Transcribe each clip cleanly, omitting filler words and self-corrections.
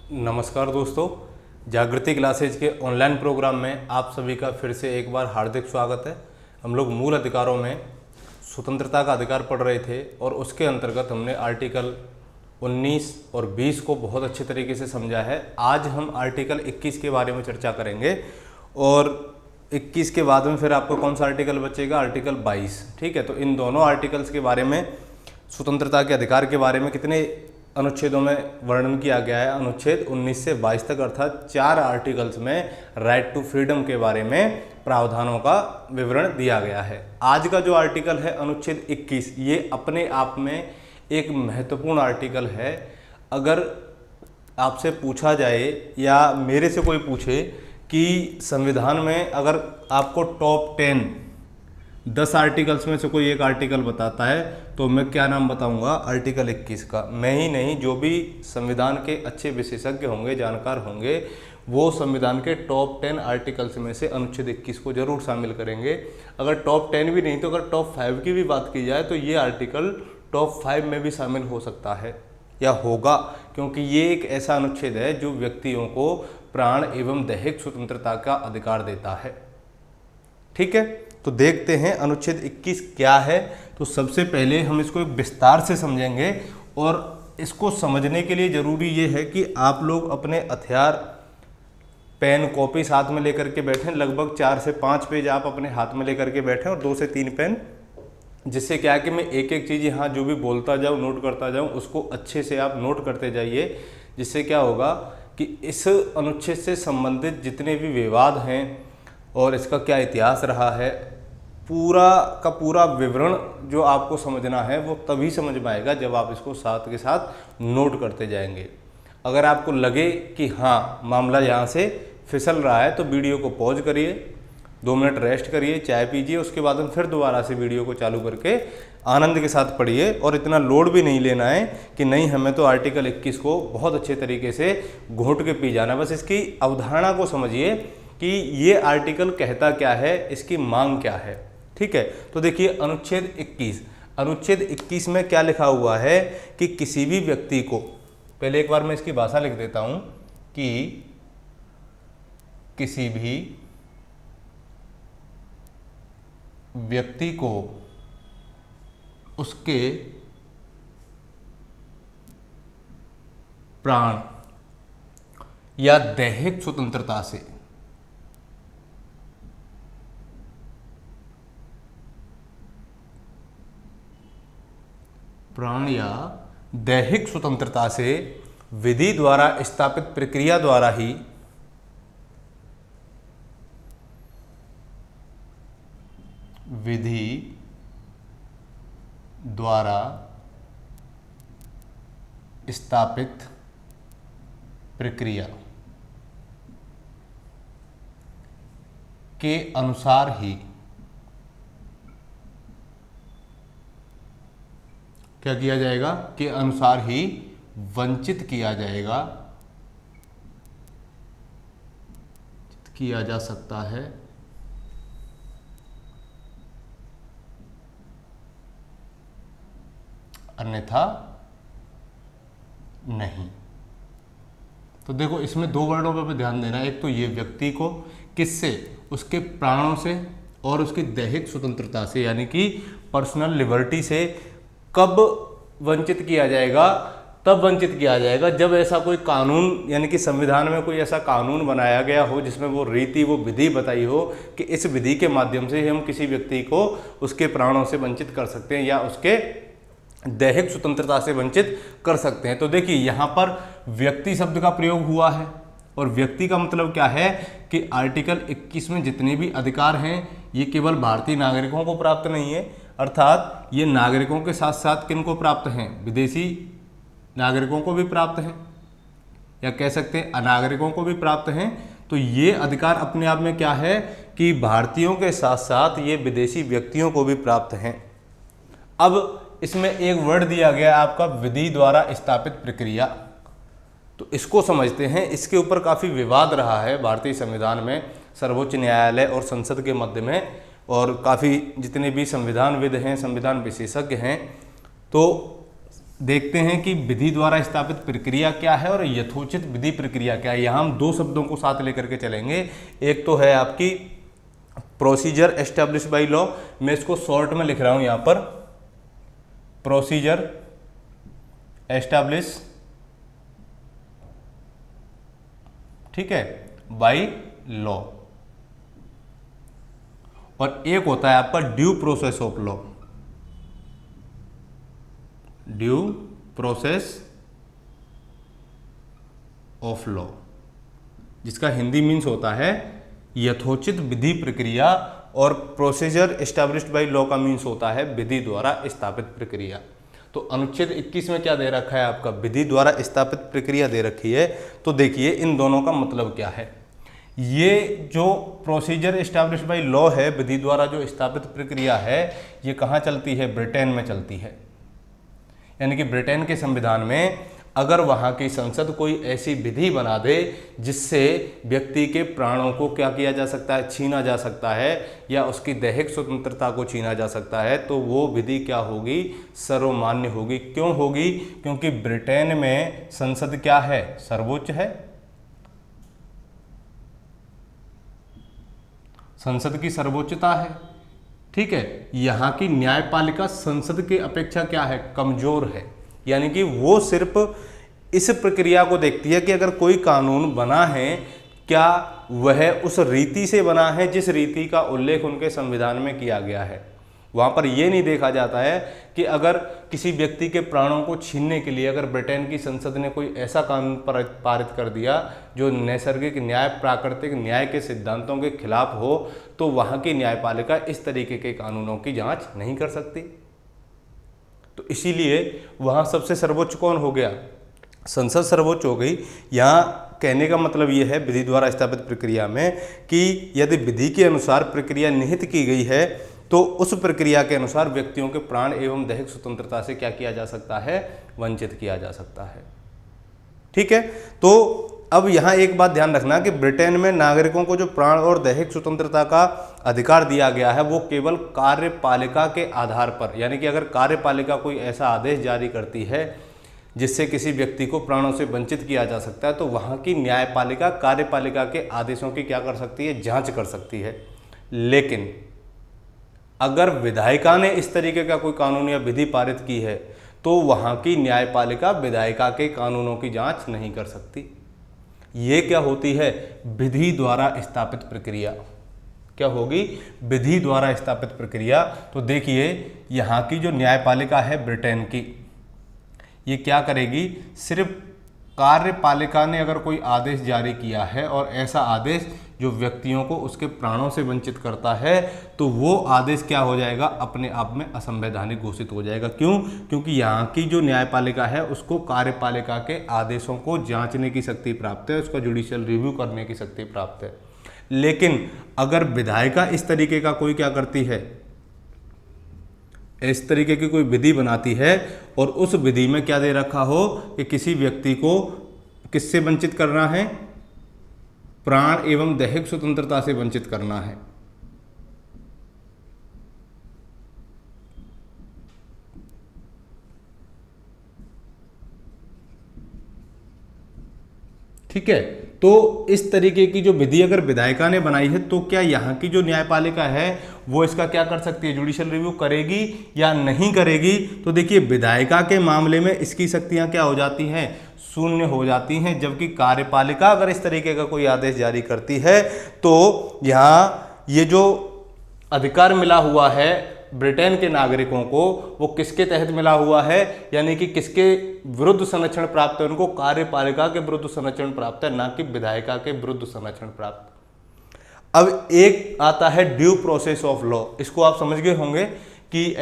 नमस्कार दोस्तों, जागृति क्लासेज के ऑनलाइन प्रोग्राम में आप सभी का फिर से एक बार हार्दिक स्वागत है। हम लोग मूल अधिकारों में स्वतंत्रता का अधिकार पढ़ रहे थे और उसके अंतर्गत हमने आर्टिकल 19 और 20 को बहुत अच्छे तरीके से समझा है। आज हम आर्टिकल 21 के बारे में चर्चा करेंगे और 21 के बाद में फिर आपको कौन सा आर्टिकल बचेगा, आर्टिकल 22। ठीक है, तो इन दोनों आर्टिकल्स के बारे में, स्वतंत्रता के अधिकार के बारे में कितने अनुच्छेदों में वर्णन किया गया है। अनुच्छेद 19 से 22 तक अर्थात 4 आर्टिकल्स में राइट टू फ्रीडम के बारे में प्रावधानों का विवरण दिया गया है। आज का जो आर्टिकल है अनुच्छेद 21, ये अपने आप में एक महत्वपूर्ण आर्टिकल है। अगर आपसे पूछा जाए या मेरे से कोई पूछे कि संविधान में अगर आपको टॉप 10 आर्टिकल्स में से कोई एक आर्टिकल बताता है तो मैं क्या नाम बताऊंगा, आर्टिकल 21 का। मैं ही नहीं, जो भी संविधान के अच्छे विशेषज्ञ होंगे, जानकार होंगे, वो संविधान के टॉप 10 आर्टिकल्स में से अनुच्छेद 21 को जरूर शामिल करेंगे। अगर टॉप 10 भी नहीं तो अगर टॉप 5 की भी बात की जाए तो ये आर्टिकल टॉप 5 में भी शामिल हो सकता है या होगा, क्योंकि ये एक ऐसा अनुच्छेद है जो व्यक्तियों को प्राण एवं दैहिक स्वतंत्रता का अधिकार देता है। ठीक है, तो देखते हैं अनुच्छेद 21 क्या है। तो सबसे पहले हम इसको एक विस्तार से समझेंगे और इसको समझने के लिए ज़रूरी ये है कि आप लोग अपने हथियार, पेन, कॉपी साथ में लेकर के बैठें। लगभग 4 से 5 पेज आप अपने हाथ में लेकर के बैठें और 2 से 3 पेन, जिससे क्या है कि मैं एक एक चीज़ यहाँ जो भी बोलता जाऊँ, नोट करता जाऊँ, उसको अच्छे से आप नोट करते जाइए। जिससे क्या होगा कि इस अनुच्छेद से संबंधित जितने भी विवाद हैं और इसका क्या इतिहास रहा है, पूरा का पूरा विवरण जो आपको समझना है वो तभी समझ में आएगा जब आप इसको साथ के साथ नोट करते जाएंगे। अगर आपको लगे कि हाँ मामला यहाँ से फिसल रहा है तो वीडियो को पॉज करिए, 2 मिनट रेस्ट करिए, चाय पीजिए, उसके बाद में फिर दोबारा से वीडियो को चालू करके आनंद के साथ पढ़िए। और इतना लोड भी नहीं लेना है कि नहीं हमें तो आर्टिकल 21 को बहुत अच्छे तरीके से घोंट के पी जाना। बस इसकी अवधारणा को समझिए कि ये आर्टिकल कहता क्या है, इसकी मांग क्या है। ठीक है, तो देखिए अनुच्छेद 21 में क्या लिखा हुआ है कि किसी भी व्यक्ति को, पहले एक बार मैं इसकी भाषा लिख देता हूं कि किसी भी व्यक्ति को उसके प्राण या दैहिक स्वतंत्रता से प्राण या दैहिक स्वतंत्रता से विधि द्वारा स्थापित प्रक्रिया द्वारा ही विधि द्वारा स्थापित प्रक्रिया के अनुसार ही क्या किया जाएगा, के अनुसार ही वंचित किया जाएगा, किया जा सकता है, अन्यथा नहीं। तो देखो इसमें 2 वर्डों पर ध्यान देना। एक तो ये व्यक्ति को किससे, उसके प्राणों से और उसकी दैहिक स्वतंत्रता से, यानी कि पर्सनल लिबर्टी से कब वंचित किया जाएगा, तब वंचित किया जाएगा जब ऐसा कोई कानून, यानी कि संविधान में कोई ऐसा कानून बनाया गया हो जिसमें वो रीति, वो विधि बताई हो कि इस विधि के माध्यम से हम किसी व्यक्ति को उसके प्राणों से वंचित कर सकते हैं या उसके दैहिक स्वतंत्रता से वंचित कर सकते हैं। तो देखिए यहाँ पर व्यक्ति शब्द का प्रयोग हुआ है और व्यक्ति का मतलब क्या है कि आर्टिकल 21 में जितने भी अधिकार हैं ये केवल भारतीय नागरिकों को प्राप्त नहीं है, अर्थात ये नागरिकों के साथ साथ किन को प्राप्त हैं, विदेशी नागरिकों को भी प्राप्त हैं, या कह सकते हैं अनागरिकों को भी प्राप्त हैं। तो ये अधिकार अपने आप में क्या है कि भारतीयों के साथ साथ ये विदेशी व्यक्तियों को भी प्राप्त हैं। अब इसमें एक वर्ड दिया गया आपका, विधि द्वारा स्थापित प्रक्रिया। तो इसको समझते हैं। इसके ऊपर काफ़ी विवाद रहा है भारतीय संविधान में, सर्वोच्च न्यायालय और संसद के मध्य में, और काफ़ी जितने भी संविधानविद हैं, संविधान विशेषज्ञ हैं, तो देखते हैं कि विधि द्वारा स्थापित प्रक्रिया क्या है और यथोचित विधि प्रक्रिया क्या है। यहाँ हम दो शब्दों को साथ लेकर के चलेंगे। एक तो है आपकी प्रोसीजर एस्टैब्लिश बाय लॉ, मैं इसको शॉर्ट में लिख रहा हूं यहां पर, प्रोसीजर एस्टैब्लिश, ठीक है, बाय लॉ। और एक होता है आपका due process of law, due process of law, जिसका हिंदी मीन्स होता है यथोचित विधि प्रक्रिया, और प्रोसीजर एस्टैब्लिश्ड बाय लॉ का मीन्स होता है विधि द्वारा स्थापित प्रक्रिया। तो अनुच्छेद 21 में क्या दे रखा है आपका, विधि द्वारा स्थापित प्रक्रिया दे रखी है। तो देखिए इन दोनों का मतलब क्या है। ये जो प्रोसीजर एस्टैब्लिश्ड बाय लॉ है, विधि द्वारा जो स्थापित प्रक्रिया है, ये कहाँ चलती है, ब्रिटेन में चलती है। यानी कि ब्रिटेन के संविधान में अगर वहाँ की संसद कोई ऐसी विधि बना दे जिससे व्यक्ति के प्राणों को क्या किया जा सकता है, छीना जा सकता है, या उसकी दैहिक स्वतंत्रता को छीना जा सकता है, तो वो विधि क्या होगी, सर्वमान्य होगी। क्यों होगी, क्योंकि ब्रिटेन में संसद क्या है, सर्वोच्च है। संसद की सर्वोच्चता है, ठीक है। यहाँ की न्यायपालिका संसद की अपेक्षा क्या है, कमजोर है। यानी कि वो सिर्फ इस प्रक्रिया को देखती है कि अगर कोई कानून बना है, क्या वह उस रीति से बना है जिस रीति का उल्लेख उनके संविधान में किया गया है। वहाँ पर यह नहीं देखा जाता है कि अगर किसी व्यक्ति के प्राणों को छीनने के लिए अगर ब्रिटेन की संसद ने कोई ऐसा कानून पारित कर दिया जो नैसर्गिक न्याय, प्राकृतिक न्याय के सिद्धांतों के खिलाफ हो, तो वहाँ की न्यायपालिका इस तरीके के कानूनों की जांच नहीं कर सकती। तो इसीलिए वहाँ सबसे सर्वोच्च कौन हो गया, संसद सर्वोच्च हो गई। यहाँ कहने का मतलब ये है विधि द्वारा स्थापित प्रक्रिया में कि यदि विधि के अनुसार प्रक्रिया निहित की गई है तो उस प्रक्रिया के अनुसार व्यक्तियों के प्राण एवं दैहिक स्वतंत्रता से क्या किया जा सकता है, वंचित किया जा सकता है। ठीक है। तो अब यहाँ एक बात ध्यान रखना कि ब्रिटेन में नागरिकों को जो प्राण और दैहिक स्वतंत्रता का अधिकार दिया गया है वो केवल कार्यपालिका के आधार पर, यानी कि अगर कार्यपालिका कोई ऐसा आदेश जारी करती है जिससे किसी व्यक्ति को प्राणों से वंचित किया जा सकता है, तो वहाँ की न्यायपालिका कार्यपालिका के आदेशों की क्या कर सकती है, जांच कर सकती है। लेकिन अगर विधायिका ने इस तरीके का कोई कानून या विधि पारित की है तो वहाँ की न्यायपालिका विधायिका के कानूनों की जांच नहीं कर सकती। ये क्या होती है, विधि द्वारा स्थापित प्रक्रिया। क्या होगी, विधि द्वारा स्थापित प्रक्रिया। तो देखिए यहाँ की जो न्यायपालिका है ब्रिटेन की, ये क्या करेगी, सिर्फ कार्यपालिका ने अगर कोई आदेश जारी किया है और ऐसा आदेश जो व्यक्तियों को उसके प्राणों से वंचित करता है, तो वो आदेश क्या हो जाएगा, अपने आप में असंवैधानिक घोषित हो जाएगा। क्यों, क्योंकि यहाँ की जो न्यायपालिका है उसको कार्यपालिका के आदेशों को जांचने की शक्ति प्राप्त है, उसका जुडिशियल रिव्यू करने की शक्ति प्राप्त है। लेकिन अगर विधायिका इस तरीके का कोई क्या करती है, इस तरीके की कोई विधि बनाती है और उस विधि में क्या दे रखा हो कि किसी व्यक्ति को किससे वंचित करना है, प्राण एवं दैहिक स्वतंत्रता से वंचित करना है, ठीक है। तो इस तरीके की जो विधि अगर विधायिका ने बनाई है तो क्या यहाँ की जो न्यायपालिका है वो इसका क्या कर सकती है, जुडिशियल रिव्यू करेगी या नहीं करेगी। तो देखिए विधायिका के मामले में इसकी शक्तियाँ क्या हो जाती हैं, शून्य हो जाती हैं। जबकि कार्यपालिका अगर इस तरीके का कोई आदेश जारी करती है तो यहाँ ये जो अधिकार मिला हुआ है ब्रिटेन के नागरिकों को, वो किसके तहत मिला हुआ है, यानी कि किसके विरुद्ध संरक्षण प्राप्त है, उनको कार्यपालिका के विरुद्ध संरक्षण प्राप्त है, ना कि विधायिका के विरुद्ध संरक्षण प्राप्त। अब एक आता है ड्यू प्रोसेस ऑफ लॉ। इसको आप समझ गए होंगे कि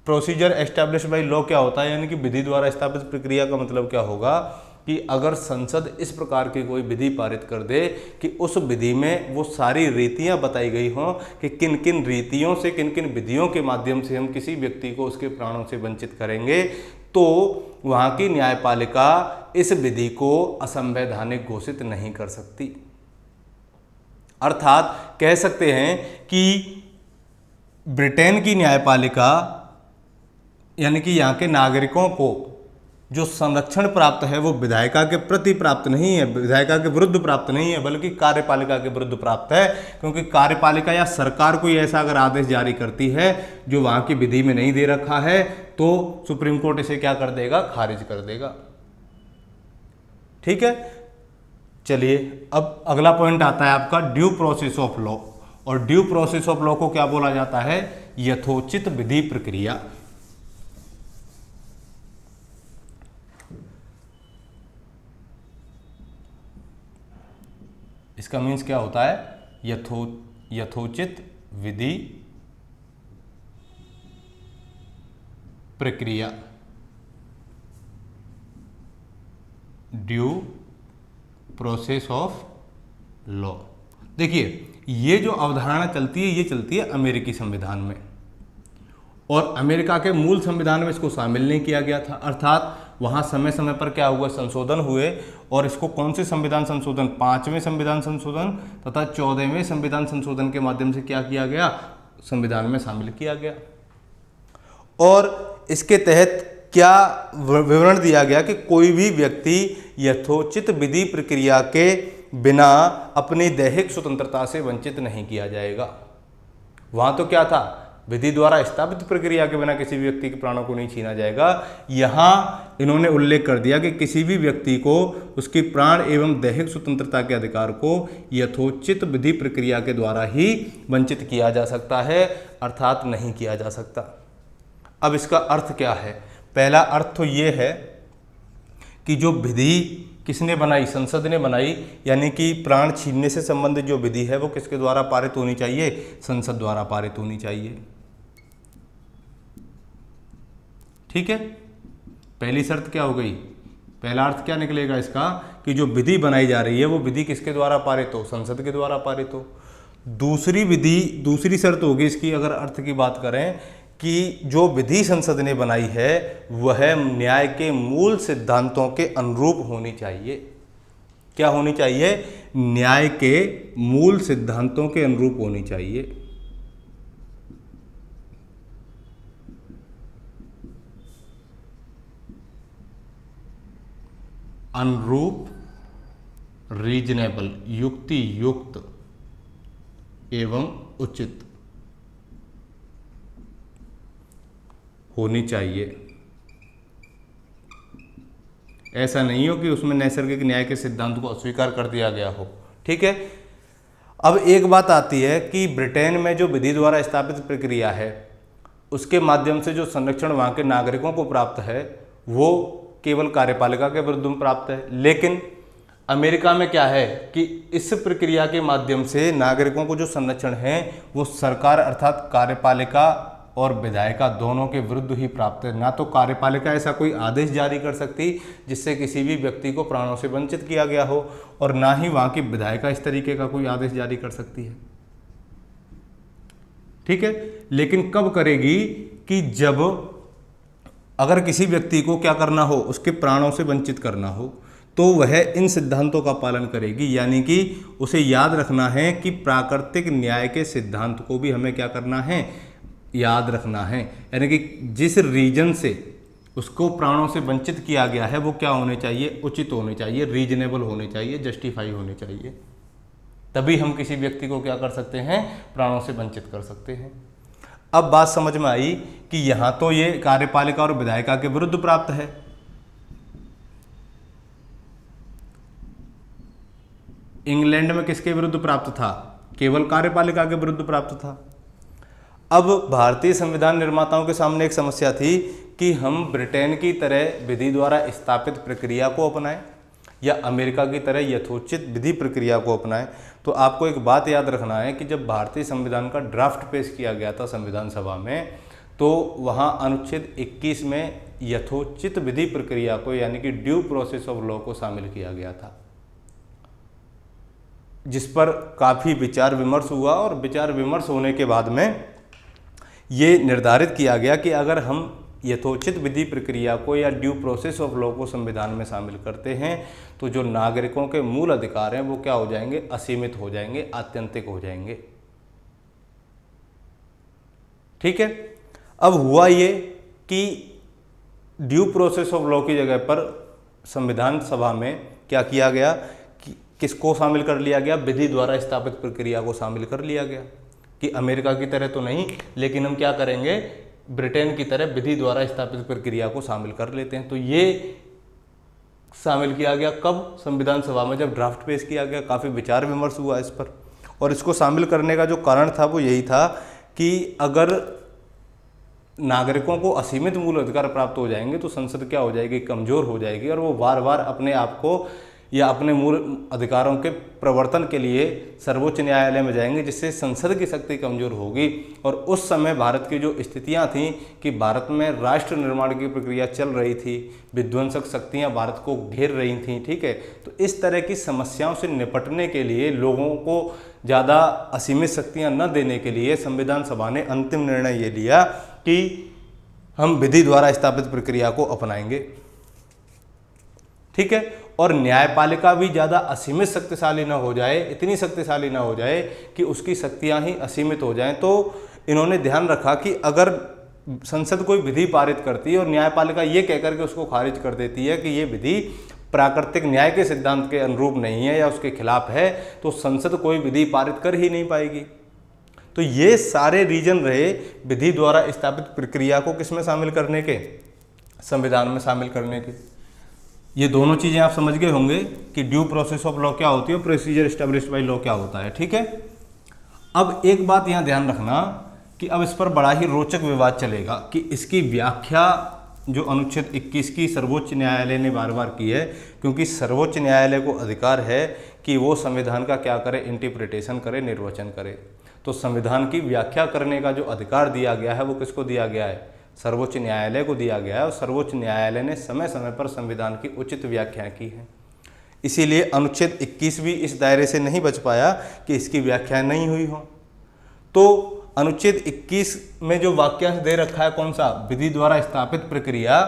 प्रोसीजर एस्टैब्लिश बाय लॉ क्या होता है, यानी कि विधि द्वारा स्थापित प्रक्रिया का मतलब क्या होगा कि अगर संसद इस प्रकार की कोई विधि पारित कर दे कि उस विधि में वो सारी रीतियां बताई गई हों कि किन किन रीतियों से, किन किन विधियों के माध्यम से हम किसी व्यक्ति को उसके प्राणों से वंचित करेंगे, तो वहाँ की न्यायपालिका इस विधि को असंवैधानिक घोषित नहीं कर सकती। अर्थात कह सकते हैं कि ब्रिटेन की न्यायपालिका यानी कि यहाँ के नागरिकों को जो संरक्षण प्राप्त है वो विधायिका के प्रति प्राप्त नहीं है, विधायिका के विरुद्ध प्राप्त नहीं है, बल्कि कार्यपालिका के विरुद्ध प्राप्त है। क्योंकि कार्यपालिका या सरकार कोई ऐसा अगर आदेश जारी करती है जो वहां की विधि में नहीं दे रखा है तो सुप्रीम कोर्ट इसे क्या कर देगा, खारिज कर देगा। ठीक है, चलिए अब अगला पॉइंट आता है आपका ड्यू प्रोसेस ऑफ लॉ। और ड्यू प्रोसेस ऑफ लॉ को क्या बोला जाता है, यथोचित विधि प्रक्रिया। इसका मीन्स क्या होता है, यथोचित विधि प्रक्रिया, ड्यू प्रोसेस ऑफ लॉ। देखिए ये जो अवधारणा चलती है ये चलती है अमेरिकी संविधान में, और अमेरिका के मूल संविधान में इसको शामिल नहीं किया गया था। अर्थात वहाँ समय समय पर क्या हुआ, संशोधन हुए, और इसको कौन से संविधान संशोधन, 5वें संविधान संशोधन तथा 14वें संविधान संशोधन के माध्यम से क्या किया गया, संविधान में शामिल किया गया। और इसके तहत क्या विवरण दिया गया कि कोई भी व्यक्ति यथोचित विधि प्रक्रिया के बिना अपनी दैहिक स्वतंत्रता से वंचित नहीं किया जाएगा। वहाँ तो क्या था, विधि द्वारा स्थापित प्रक्रिया के बिना किसी भी व्यक्ति के प्राणों को नहीं छीना जाएगा। यहाँ इन्होंने उल्लेख कर दिया कि किसी भी व्यक्ति को उसकी प्राण एवं दैहिक स्वतंत्रता के अधिकार को यथोचित विधि प्रक्रिया के द्वारा ही वंचित किया जा सकता है, अर्थात नहीं किया जा सकता। अब इसका अर्थ क्या है, पहला अर्थ तो ये है कि जो विधि किसने बनाई, संसद ने बनाई, यानी कि प्राण छीनने से संबंधित जो विधि है वो किसके द्वारा पारित होनी चाहिए, संसद द्वारा पारित होनी चाहिए। ठीक है, पहली शर्त क्या हो गई, पहला अर्थ क्या निकलेगा इसका कि जो विधि बनाई जा रही है वो विधि किसके द्वारा पारित हो, संसद के द्वारा पारित हो। दूसरी शर्त होगी इसकी, अगर अर्थ की बात करें, कि जो विधि संसद ने बनाई है वह न्याय के मूल सिद्धांतों के अनुरूप होनी चाहिए। क्या होनी चाहिए, न्याय के मूल सिद्धांतों के अनुरूप होनी चाहिए। अनुरूप, रीजनेबल, युक्ति युक्त एवं उचित होनी चाहिए। ऐसा नहीं हो कि उसमें नैसर्गिक न्याय के सिद्धांत को अस्वीकार कर दिया गया हो। ठीक है, अब एक बात आती है कि ब्रिटेन में जो विधि द्वारा स्थापित प्रक्रिया है उसके माध्यम से जो संरक्षण वहाँ के नागरिकों को प्राप्त है वो केवल कार्यपालिका के विरुद्ध में प्राप्त है। लेकिन अमेरिका में क्या है कि इस प्रक्रिया के माध्यम से नागरिकों को जो संरक्षण है वो सरकार अर्थात कार्यपालिका और विधायिका दोनों के विरुद्ध ही प्राप्त है। ना तो कार्यपालिका ऐसा कोई आदेश जारी कर सकती जिससे किसी भी व्यक्ति को प्राणों से वंचित किया गया हो, और ना ही वहाँ की विधायिका इस तरीके का कोई आदेश जारी कर सकती है। ठीक है, लेकिन कब करेगी कि जब अगर किसी व्यक्ति को क्या करना हो, उसके प्राणों से वंचित करना हो, तो वह इन सिद्धांतों का पालन करेगी। यानी कि उसे याद रखना है कि प्राकृतिक न्याय के सिद्धांत को भी हमें क्या करना है, याद रखना है। यानी कि जिस रीजन से उसको प्राणों से वंचित किया गया है वो क्या होने चाहिए, उचित होने चाहिए, रीजनेबल होने चाहिए, जस्टिफाई होने चाहिए। तभी हम किसी व्यक्ति को क्या कर सकते हैं, प्राणों से वंचित कर सकते हैं। अब बात समझ में आई कि यहाँ तो ये कार्यपालिका और विधायिका के विरुद्ध प्राप्त है, इंग्लैंड में किसके विरुद्ध प्राप्त था, केवल कार्यपालिका के विरुद्ध प्राप्त था। अब भारतीय संविधान निर्माताओं के सामने एक समस्या थी कि हम ब्रिटेन की तरह विधि द्वारा स्थापित प्रक्रिया को अपनाएं या अमेरिका की तरह यथोचित विधि प्रक्रिया को अपनाएं। तो आपको एक बात याद रखना है कि जब भारतीय संविधान का ड्राफ्ट पेश किया गया था संविधान सभा में, तो वहाँ अनुच्छेद 21 में यथोचित विधि प्रक्रिया को यानी कि ड्यू प्रोसेस ऑफ लॉ को शामिल किया गया था, जिस पर काफ़ी विचार विमर्श हुआ। और विचार विमर्श होने के बाद में ये निर्धारित किया गया कि अगर हम यथोचित विधि प्रक्रिया को या ड्यू प्रोसेस ऑफ लॉ को संविधान में शामिल करते हैं तो जो नागरिकों के मूल अधिकार हैं वो क्या हो जाएंगे, असीमित हो जाएंगे, आत्यंतिक हो जाएंगे। ठीक है, अब हुआ ये कि ड्यू प्रोसेस ऑफ लॉ की जगह पर संविधान सभा में क्या किया गया कि किसको शामिल कर लिया गया, विधि द्वारा स्थापित प्रक्रिया को शामिल कर लिया गया कि अमेरिका की तरह तो नहीं, लेकिन हम क्या करेंगे, ब्रिटेन की तरह विधि द्वारा स्थापित प्रक्रिया को शामिल कर लेते हैं। तो ये शामिल किया गया कब, संविधान सभा में जब ड्राफ्ट पेश किया गया, काफ़ी विचार विमर्श हुआ इस पर। और इसको शामिल करने का जो कारण था वो यही था कि अगर नागरिकों को असीमित मूल अधिकार प्राप्त हो जाएंगे तो संसद क्या हो जाएगी, कमज़ोर हो जाएगी, और वो बार बार अपने आप को या अपने मूल अधिकारों के प्रवर्तन के लिए सर्वोच्च न्यायालय में जाएंगे, जिससे संसद की शक्ति कमज़ोर होगी। और उस समय भारत की जो स्थितियां थीं कि भारत में राष्ट्र निर्माण की प्रक्रिया चल रही थी, विध्वंसक शक्तियां भारत को घेर रही थीं, ठीक है। तो इस तरह की समस्याओं से निपटने के लिए, लोगों को ज़्यादा असीमित शक्तियाँ न देने के लिए संविधान सभा ने अंतिम निर्णय ये लिया कि हम विधि द्वारा स्थापित प्रक्रिया को अपनाएंगे, ठीक है। और न्यायपालिका भी ज़्यादा असीमित शक्तिशाली न हो जाए, इतनी शक्तिशाली न हो जाए कि उसकी शक्तियां ही असीमित हो जाएं। तो इन्होंने ध्यान रखा कि अगर संसद कोई विधि पारित करती है और न्यायपालिका ये कहकर के उसको खारिज कर देती है कि ये विधि प्राकृतिक न्याय के सिद्धांत के अनुरूप नहीं है या उसके खिलाफ है, तो संसद कोई विधि पारित कर ही नहीं पाएगी। तो ये सारे रीजन रहे विधि द्वारा स्थापित प्रक्रिया को किसमें शामिल करने के, संविधान में शामिल करने के। ये दोनों चीज़ें आप समझ गए होंगे कि ड्यू प्रोसेस ऑफ लॉ क्या होती है, प्रोसीजर एस्टेब्लिश्ड बाय लॉ क्या होता है, ठीक है। अब एक बात यहाँ ध्यान रखना कि अब इस पर बड़ा ही रोचक विवाद चलेगा कि इसकी व्याख्या जो अनुच्छेद 21 की सर्वोच्च न्यायालय ने बार बार की है, क्योंकि सर्वोच्च न्यायालय को अधिकार है कि वो संविधान का क्या करे, इंटरप्रिटेशन करे, निर्वचन करे। तो संविधान की व्याख्या करने का जो अधिकार दिया गया है वो किसको दिया गया है, सर्वोच्च न्यायालय को दिया गया है। और सर्वोच्च न्यायालय ने समय समय पर संविधान की उचित व्याख्या की है। इसीलिए अनुच्छेद 21 भी इस दायरे से नहीं बच पाया कि इसकी व्याख्या नहीं हुई हो। तो अनुच्छेद 21 में जो वाक्यांश दे रखा है कौन सा, विधि द्वारा स्थापित प्रक्रिया,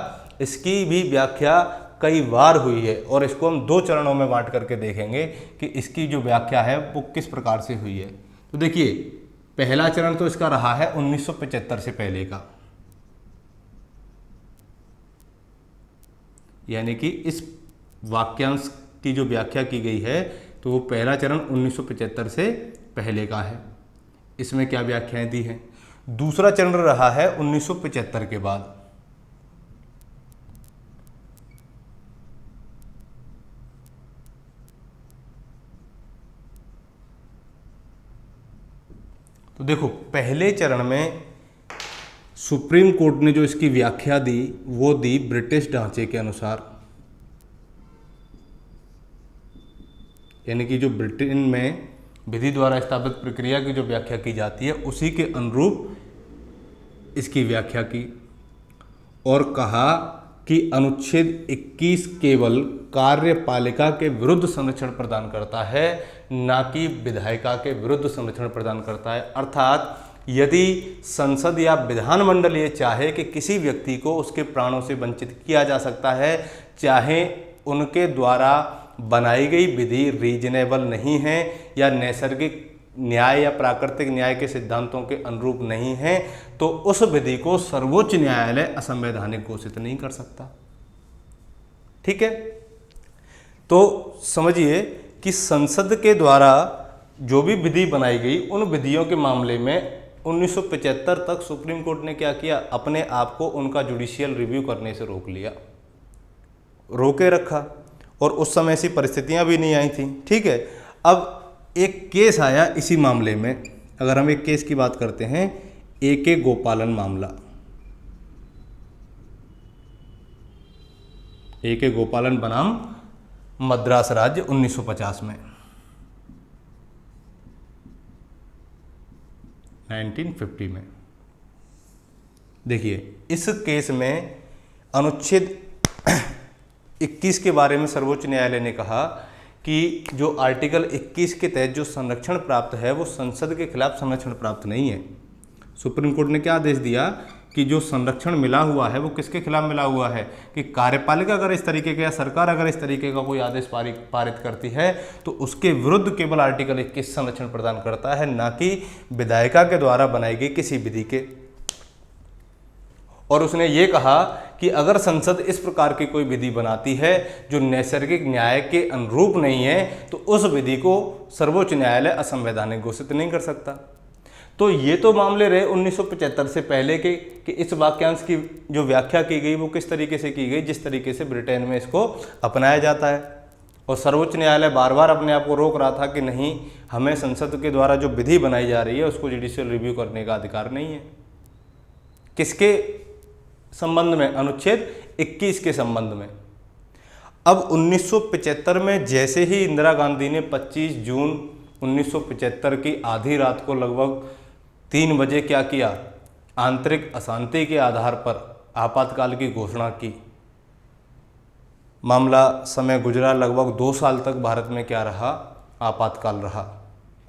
इसकी भी व्याख्या कई बार हुई है। और इसको हम 2 चरणों में बांट करके देखेंगे कि इसकी जो व्याख्या है वो किस प्रकार से हुई है। तो देखिए, पहला चरण तो इसका रहा है 1975 से पहले का, यानी कि इस वाक्यांश की जो व्याख्या की गई है तो वो पहला चरण 1975 से पहले का है। इसमें क्या व्याख्याएं दी हैं। दूसरा चरण रहा है 1975 के बाद। तो देखो, पहले चरण में सुप्रीम कोर्ट ने जो इसकी व्याख्या दी वो दी ब्रिटिश ढांचे के अनुसार, यानी कि जो ब्रिटेन में विधि द्वारा स्थापित प्रक्रिया की जो व्याख्या की जाती है उसी के अनुरूप इसकी व्याख्या की। और कहा कि अनुच्छेद 21 केवल कार्यपालिका के विरुद्ध संरक्षण प्रदान करता है, ना कि विधायिका के विरुद्ध संरक्षण प्रदान करता है। अर्थात यदि संसद या विधानमंडल ये चाहे कि किसी व्यक्ति को उसके प्राणों से वंचित किया जा सकता है, चाहे उनके द्वारा बनाई गई विधि रीजनेबल नहीं है या नैसर्गिक न्याय या प्राकृतिक न्याय के सिद्धांतों के अनुरूप नहीं है, तो उस विधि को सर्वोच्च न्यायालय असंवैधानिक घोषित नहीं कर सकता। ठीक है, तो समझिए कि संसद के द्वारा जो भी विधि बनाई गई उन विधियों के मामले में 1975 तक सुप्रीम कोर्ट ने क्या किया, अपने आप को उनका जुडिशियल रिव्यू करने से रोक लिया, रोके रखा। और उस समय ऐसी परिस्थितियां भी नहीं आई थी। ठीक है, अब एक केस आया इसी मामले में। अगर हम एक केस की बात करते हैं, ए.के. गोपालन मामला। ए.के. गोपालन बनाम मद्रास राज्य 1950 में, 1950 में। देखिए, इस केस में अनुच्छेद 21 के बारे में सर्वोच्च न्यायालय ने कहा कि जो आर्टिकल 21 के तहत जो संरक्षण प्राप्त है वो संसद के खिलाफ संरक्षण प्राप्त नहीं है। सुप्रीम कोर्ट ने क्या आदेश दिया कि जो संरक्षण मिला हुआ है वो किसके खिलाफ मिला हुआ है कि कार्यपालिका अगर इस तरीके का या सरकार अगर इस तरीके का कोई आदेश पारित करती है तो उसके विरुद्ध केवल आर्टिकल 21 संरक्षण प्रदान करता है, ना कि विधायिका के द्वारा बनाई गई किसी विधि के। और उसने ये कहा कि अगर संसद इस प्रकार की कोई विधि बनाती है जो नैसर्गिक न्याय के अनुरूप नहीं है तो उस विधि को सर्वोच्च न्यायालय असंवैधानिक घोषित नहीं कर सकता। तो ये तो मामले रहे 1975 से पहले के कि इस वाक्यांश की जो व्याख्या की गई वो किस तरीके से की गई, जिस तरीके से ब्रिटेन में इसको अपनाया जाता है। और सर्वोच्च न्यायालय बार बार अपने आप को रोक रहा था कि नहीं, हमें संसद के द्वारा जो विधि बनाई जा रही है उसको जुडिशियल रिव्यू करने का अधिकार नहीं है। किसके संबंध में? अनुच्छेद 21 के संबंध में। अब 1975 में जैसे ही इंदिरा गांधी ने 25 जून 1975 की आधी रात को लगभग 3 बजे क्या किया, आंतरिक अशांति के आधार पर आपातकाल की घोषणा की। मामला समय गुजरा, लगभग 2 साल तक भारत में क्या रहा, आपातकाल रहा।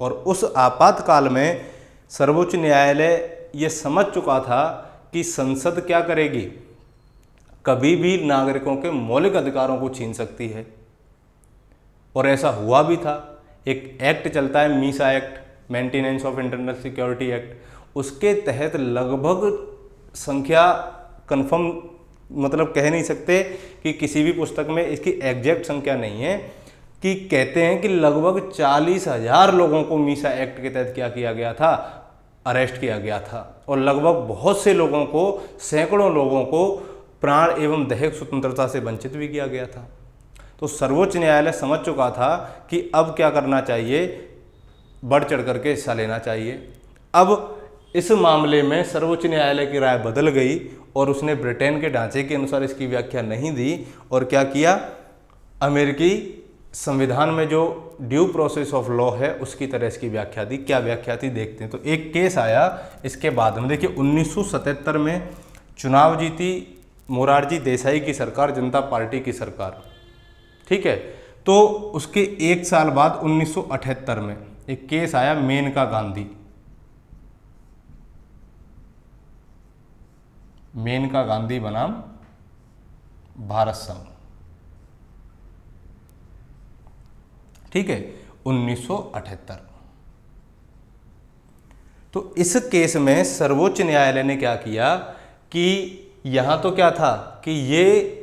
और उस आपातकाल में सर्वोच्च न्यायालय ये समझ चुका था कि संसद क्या करेगी, कभी भी नागरिकों के मौलिक अधिकारों को छीन सकती है। और ऐसा हुआ भी था। एक एक्ट चलता है Misa act, maintenance of internal security act, उसके तहत लगभग संख्या कंफर्म मतलब कह नहीं सकते कि किसी भी पुस्तक में इसकी एग्जैक्ट संख्या नहीं है, कि कहते हैं कि लगभग 40,000 लोगों को मीसा एक्ट के तहत क्या किया गया था, अरेस्ट किया गया था। और लगभग बहुत से लोगों को, सैकड़ों लोगों को प्राण एवं दैहिक स्वतंत्रता से वंचित भी किया गया था। तो सर्वोच्च न्यायालय समझ चुका था कि अब क्या करना चाहिए, बढ़ चढ़ करके हिस्सा लेना चाहिए। अब इस मामले में सर्वोच्च न्यायालय की राय बदल गई और उसने ब्रिटेन के ढांचे के अनुसार इसकी व्याख्या नहीं दी और क्या किया, अमेरिकी संविधान में जो ड्यू प्रोसेस ऑफ लॉ है उसकी तरह इसकी व्याख्या दी। क्या व्याख्या थी देखते हैं। तो एक केस आया इसके बाद में, देखिए 1977 में चुनाव जीती मोरारजी देसाई की सरकार, जनता पार्टी की सरकार, ठीक है। तो उसके 1 साल बाद 1978 में एक केस आया मेनका गांधी, मेनका गांधी बनाम भारत संघ, ठीक है, 1978। तो इस केस में सर्वोच्च न्यायालय ने क्या किया कि यहां तो क्या था कि ये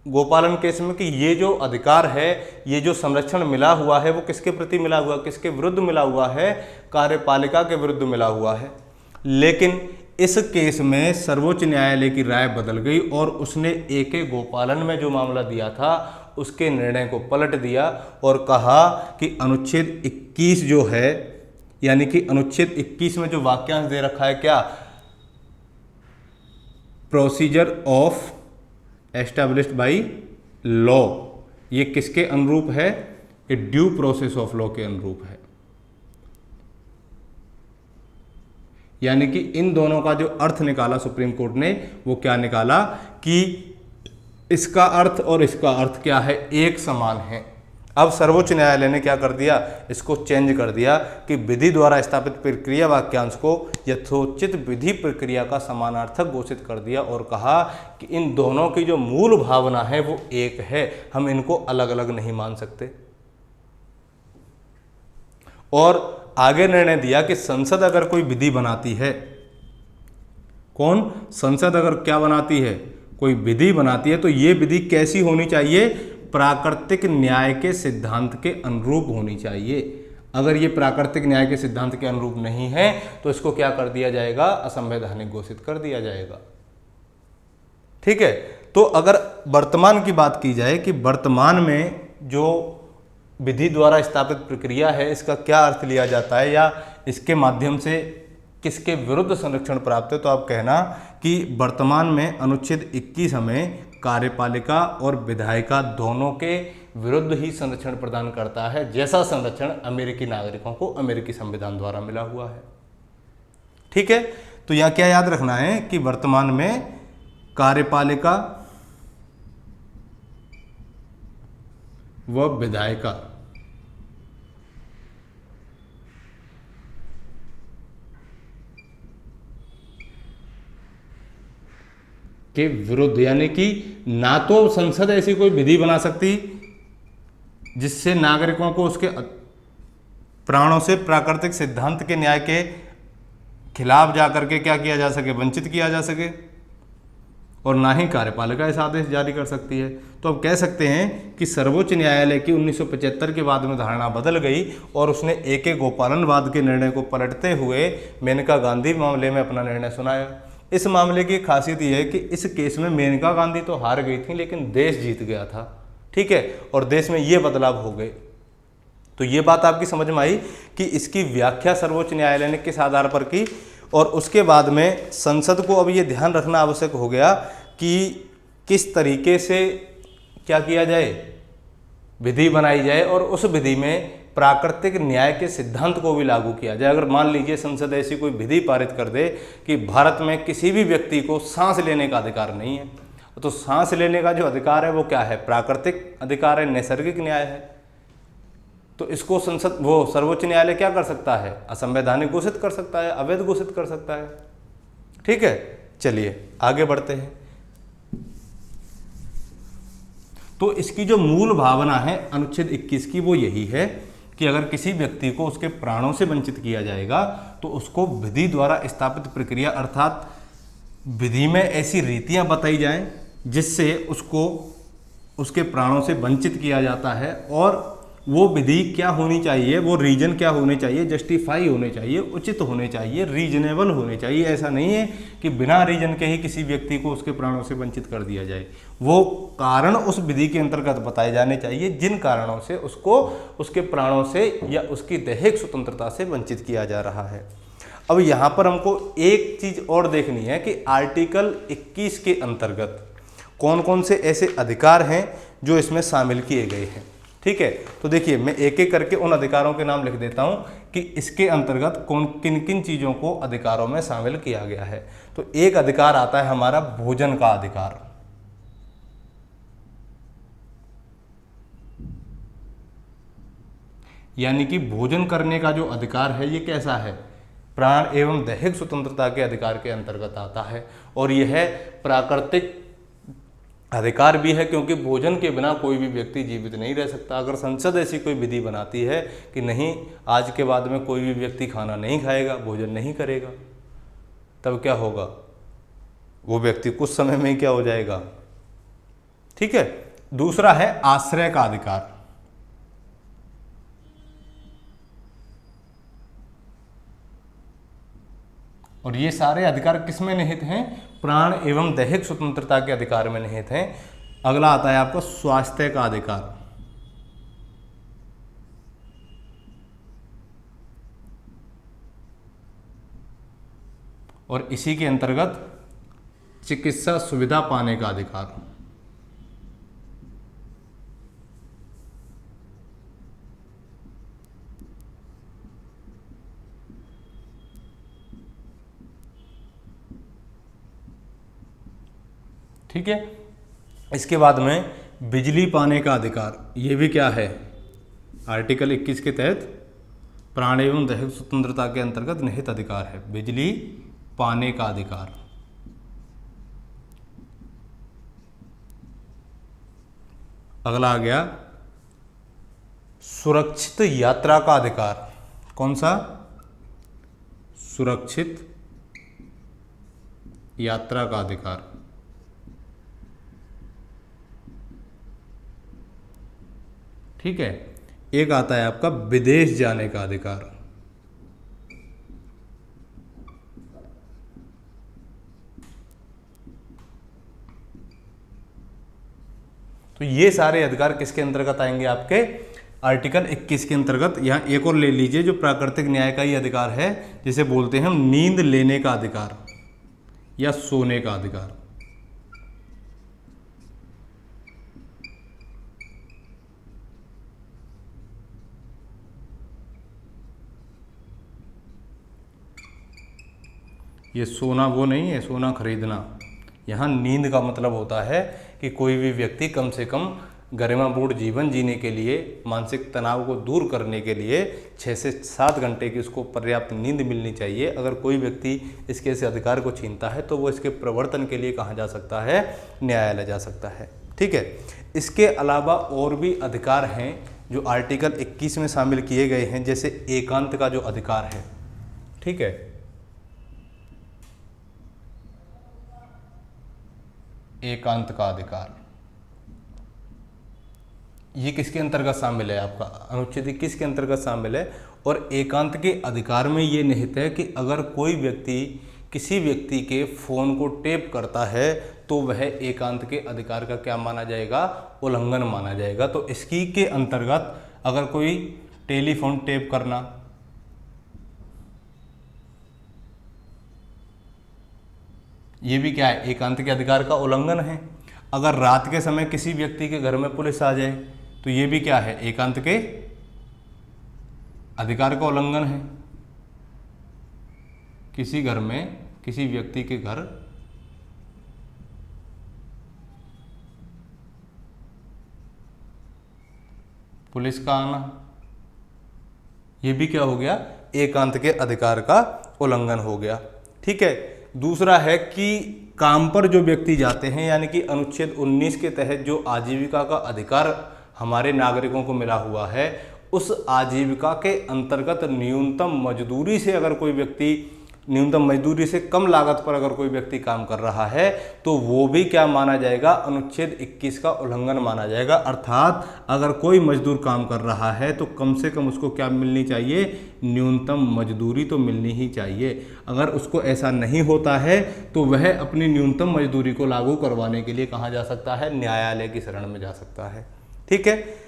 गोपालन केस में कि ये जो अधिकार है, ये जो संरक्षण मिला हुआ है वो किसके प्रति मिला हुआ, किसके विरुद्ध मिला हुआ है, कार्यपालिका के विरुद्ध मिला हुआ है। लेकिन इस केस में सर्वोच्च न्यायालय की राय बदल गई और उसने ए.के. गोपालन में जो मामला दिया था उसके निर्णय को पलट दिया और कहा कि अनुच्छेद 21 जो है, यानी कि अनुच्छेद 21 में जो वाक्यांश दे रखा है क्या, procedure of established by law, ये किसके अनुरूप है, ये ड्यू प्रोसेस ऑफ लॉ के अनुरूप है। यानी कि इन दोनों का जो अर्थ निकाला सुप्रीम कोर्ट ने, वो क्या निकाला कि इसका अर्थ और इसका अर्थ क्या है, एक समान है। अब सर्वोच्च न्यायालय ने क्या कर दिया, इसको चेंज कर दिया कि विधि द्वारा स्थापित प्रक्रिया वाक्यांश को यथोचित विधि प्रक्रिया का समानार्थक घोषित कर दिया और कहा कि इन दोनों की जो मूल भावना है वो एक है, हम इनको अलग अलग नहीं मान सकते। और आगे निर्णय दिया कि संसद अगर कोई विधि बनाती है, कौन, संसद अगर क्या बनाती है, कोई विधि बनाती है, तो ये विधि कैसी होनी चाहिए, प्राकृतिक न्याय के सिद्धांत के अनुरूप होनी चाहिए। अगर ये प्राकृतिक न्याय के सिद्धांत के अनुरूप नहीं है तो इसको क्या कर दिया जाएगा, असंवैधानिक घोषित कर दिया जाएगा। ठीक है। तो अगर वर्तमान की बात की जाए कि वर्तमान में जो विधि द्वारा स्थापित प्रक्रिया है इसका क्या अर्थ लिया जाता है या इसके माध्यम से किसके विरुद्ध संरक्षण प्राप्त है, तो आप कहना कि वर्तमान में अनुच्छेद 21 हमें कार्यपालिका और विधायिका दोनों के विरुद्ध ही संरक्षण प्रदान करता है, जैसा संरक्षण अमेरिकी नागरिकों को अमेरिकी संविधान द्वारा मिला हुआ है। ठीक है। तो यहां क्या याद रखना है कि वर्तमान में कार्यपालिका व विधायिका के विरुद्ध, यानी कि ना तो संसद ऐसी कोई विधि बना सकती जिससे नागरिकों को उसके प्राणों से प्राकृतिक सिद्धांत के न्याय के खिलाफ जाकर के क्या किया जा सके, वंचित किया जा सके, और ना ही कार्यपालिका ऐसा आदेश जारी कर सकती है। तो अब कह सकते हैं कि सर्वोच्च न्यायालय की 1975 के बाद में धारणा बदल गई और उसने AK गोपालनवाद के निर्णय को पलटते हुए मेनका गांधी मामले में अपना निर्णय सुनाया। इस मामले की खासियत यह है कि इस केस में मेनका गांधी तो हार गई थी लेकिन देश जीत गया था, ठीक है, और देश में ये बदलाव हो गए। तो ये बात आपकी समझ में आई कि इसकी व्याख्या सर्वोच्च न्यायालय ने किस आधार पर की। और उसके बाद में संसद को अब ये ध्यान रखना आवश्यक हो गया कि किस तरीके से क्या किया जाए, विधि बनाई जाए और उस विधि में प्राकृतिक न्याय के सिद्धांत को भी लागू किया जाए। अगर मान लीजिए संसद ऐसी कोई विधि पारित कर दे कि भारत में किसी भी व्यक्ति को सांस लेने का अधिकार नहीं है, तो सांस लेने का जो अधिकार है वो क्या है, प्राकृतिक अधिकार है, नैसर्गिक न्याय है। तो इसको सर्वोच्च न्यायालय क्या कर सकता है, असंवैधानिक घोषित कर सकता है, अवैध घोषित कर सकता है, ठीक है। चलिए आगे बढ़ते हैं। तो इसकी जो मूल भावना है अनुच्छेद 21 की वो यही है कि अगर किसी व्यक्ति को उसके प्राणों से वंचित किया जाएगा तो उसको विधि द्वारा स्थापित प्रक्रिया अर्थात विधि में ऐसी रीतियां बताई जाएं जिससे उसको उसके प्राणों से वंचित किया जाता है, और वो विधि क्या होनी चाहिए, वो रीजन क्या होने चाहिए, जस्टिफाई होने चाहिए, उचित होने चाहिए, रीजनेबल होने चाहिए। ऐसा नहीं है कि बिना रीजन के ही किसी व्यक्ति को उसके प्राणों से वंचित कर दिया जाए। वो कारण उस विधि के अंतर्गत बताए जाने चाहिए जिन कारणों से उसको उसके प्राणों से या उसकी दैहिक स्वतंत्रता से वंचित किया जा रहा है। अब यहाँ पर हमको एक चीज़ और देखनी है कि आर्टिकल 21 के अंतर्गत कौन कौन से ऐसे अधिकार हैं जो इसमें शामिल किए गए हैं, ठीक है। तो देखिए मैं एक एक करके उन अधिकारों के नाम लिख देता हूं कि इसके अंतर्गत कौन किन किन चीज़ों को अधिकारों में शामिल किया गया है। तो एक अधिकार आता है हमारा भोजन का अधिकार, यानी कि भोजन करने का जो अधिकार है ये कैसा है, प्राण एवं दैहिक स्वतंत्रता के अधिकार के अंतर्गत आता है। और यह प्राकृतिक अधिकार भी है क्योंकि भोजन के बिना कोई भी व्यक्ति जीवित नहीं रह सकता। अगर संसद ऐसी कोई विधि बनाती है कि नहीं आज के बाद में कोई भी व्यक्ति खाना नहीं खाएगा, भोजन नहीं करेगा, तब क्या होगा, वो व्यक्ति कुछ समय में ही क्या हो जाएगा, ठीक है। दूसरा है आश्रय का अधिकार। और ये सारे अधिकार किसमें निहित हैं, प्राण एवं दैहिक स्वतंत्रता के अधिकार में निहित हैं। अगला आता है आपका स्वास्थ्य का अधिकार। और इसी के अंतर्गत चिकित्सा सुविधा पाने का अधिकार। ठीक है। इसके बाद में बिजली पाने का अधिकार, ये भी क्या है, आर्टिकल 21 के तहत प्राण एवं दैहिक स्वतंत्रता के अंतर्गत निहित अधिकार है, बिजली पाने का अधिकार। अगला आ गया सुरक्षित यात्रा का अधिकार। कौन सा, सुरक्षित यात्रा का अधिकार। ठीक है। एक आता है आपका विदेश जाने का अधिकार। तो ये सारे अधिकार किसके अंतर्गत आएंगे, आपके आर्टिकल 21 के अंतर्गत। यहां एक और ले लीजिए जो प्राकृतिक न्याय का ही अधिकार है, जिसे बोलते हैं हम नींद लेने का अधिकार या सोने का अधिकार। ये सोना वो नहीं है, सोना खरीदना। यहाँ नींद का मतलब होता है कि कोई भी व्यक्ति कम से कम गरिमापूर्ण जीवन जीने के लिए, मानसिक तनाव को दूर करने के लिए 6 से 7 घंटे की उसको पर्याप्त नींद मिलनी चाहिए। अगर कोई व्यक्ति इसके इस अधिकार को छीनता है तो वो इसके प्रवर्तन के लिए कहाँ जा सकता है, न्यायालय जा सकता है। ठीक है। इसके अलावा और भी अधिकार हैं जो आर्टिकल 21 में शामिल किए गए हैं, जैसे एकांत का जो अधिकार है। ठीक है। एकांत का अधिकार, ये किसके अंतर्गत शामिल है? आपका अनुच्छेद 21 के अंतर्गत शामिल है। और एकांत के अधिकार में ये निहित है कि अगर कोई व्यक्ति किसी व्यक्ति के फोन को टेप करता है तो वह एकांत के अधिकार का क्या माना जाएगा? उल्लंघन माना जाएगा। तो इसकी के अंतर्गत अगर कोई टेलीफोन टेप करना, ये भी क्या है? एकांत के अधिकार का उल्लंघन है। अगर रात के समय किसी व्यक्ति के घर में पुलिस आ जाए तो ये भी क्या है? एकांत के अधिकार का उल्लंघन है। किसी घर में, किसी व्यक्ति के घर पुलिस का आना, ये भी क्या हो गया? एकांत के अधिकार का उल्लंघन हो गया। ठीक है। दूसरा है कि काम पर जो व्यक्ति जाते हैं, यानी कि अनुच्छेद 19 के तहत जो आजीविका का अधिकार हमारे नागरिकों को मिला हुआ है, उस आजीविका के अंतर्गत न्यूनतम मजदूरी से अगर कोई व्यक्ति, न्यूनतम मजदूरी से कम लागत पर अगर कोई व्यक्ति काम कर रहा है तो वो भी क्या माना जाएगा? अनुच्छेद 21 का उल्लंघन माना जाएगा। अर्थात अगर कोई मजदूर काम कर रहा है तो कम से कम उसको क्या मिलनी चाहिए? न्यूनतम मजदूरी तो मिलनी ही चाहिए। अगर उसको ऐसा नहीं होता है तो वह अपनी न्यूनतम मजदूरी को लागू करवाने के लिए कहाँ जा सकता है? न्यायालय की शरण में जा सकता है। ठीक है।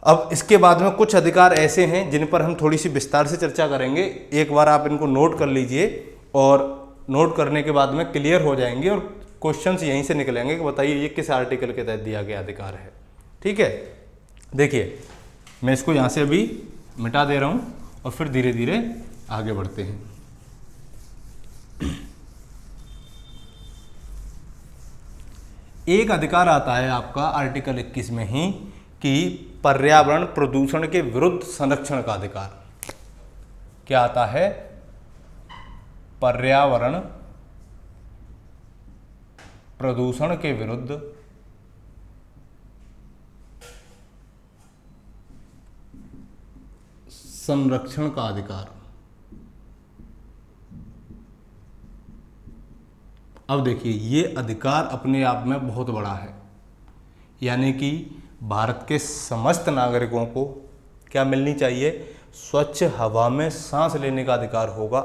अब इसके बाद में कुछ अधिकार ऐसे हैं जिन पर हम थोड़ी सी विस्तार से चर्चा करेंगे। एक बार आप इनको नोट कर लीजिए और नोट करने के बाद में क्लियर हो जाएंगे और क्वेश्चंस यहीं से निकलेंगे कि बताइए ये किस आर्टिकल के तहत दिया गया अधिकार है। ठीक है। देखिए, मैं इसको यहाँ से अभी मिटा दे रहा हूँ और फिर धीरे धीरे आगे बढ़ते हैं। एक अधिकार आता है आपका आर्टिकल 21 में ही कि पर्यावरण प्रदूषण के विरुद्ध संरक्षण का अधिकार। क्या आता है? पर्यावरण प्रदूषण के विरुद्ध संरक्षण का अधिकार। अब देखिए, ये अधिकार अपने आप में बहुत बड़ा है, यानी कि भारत के समस्त नागरिकों को क्या मिलनी चाहिए? स्वच्छ हवा में सांस लेने का अधिकार होगा।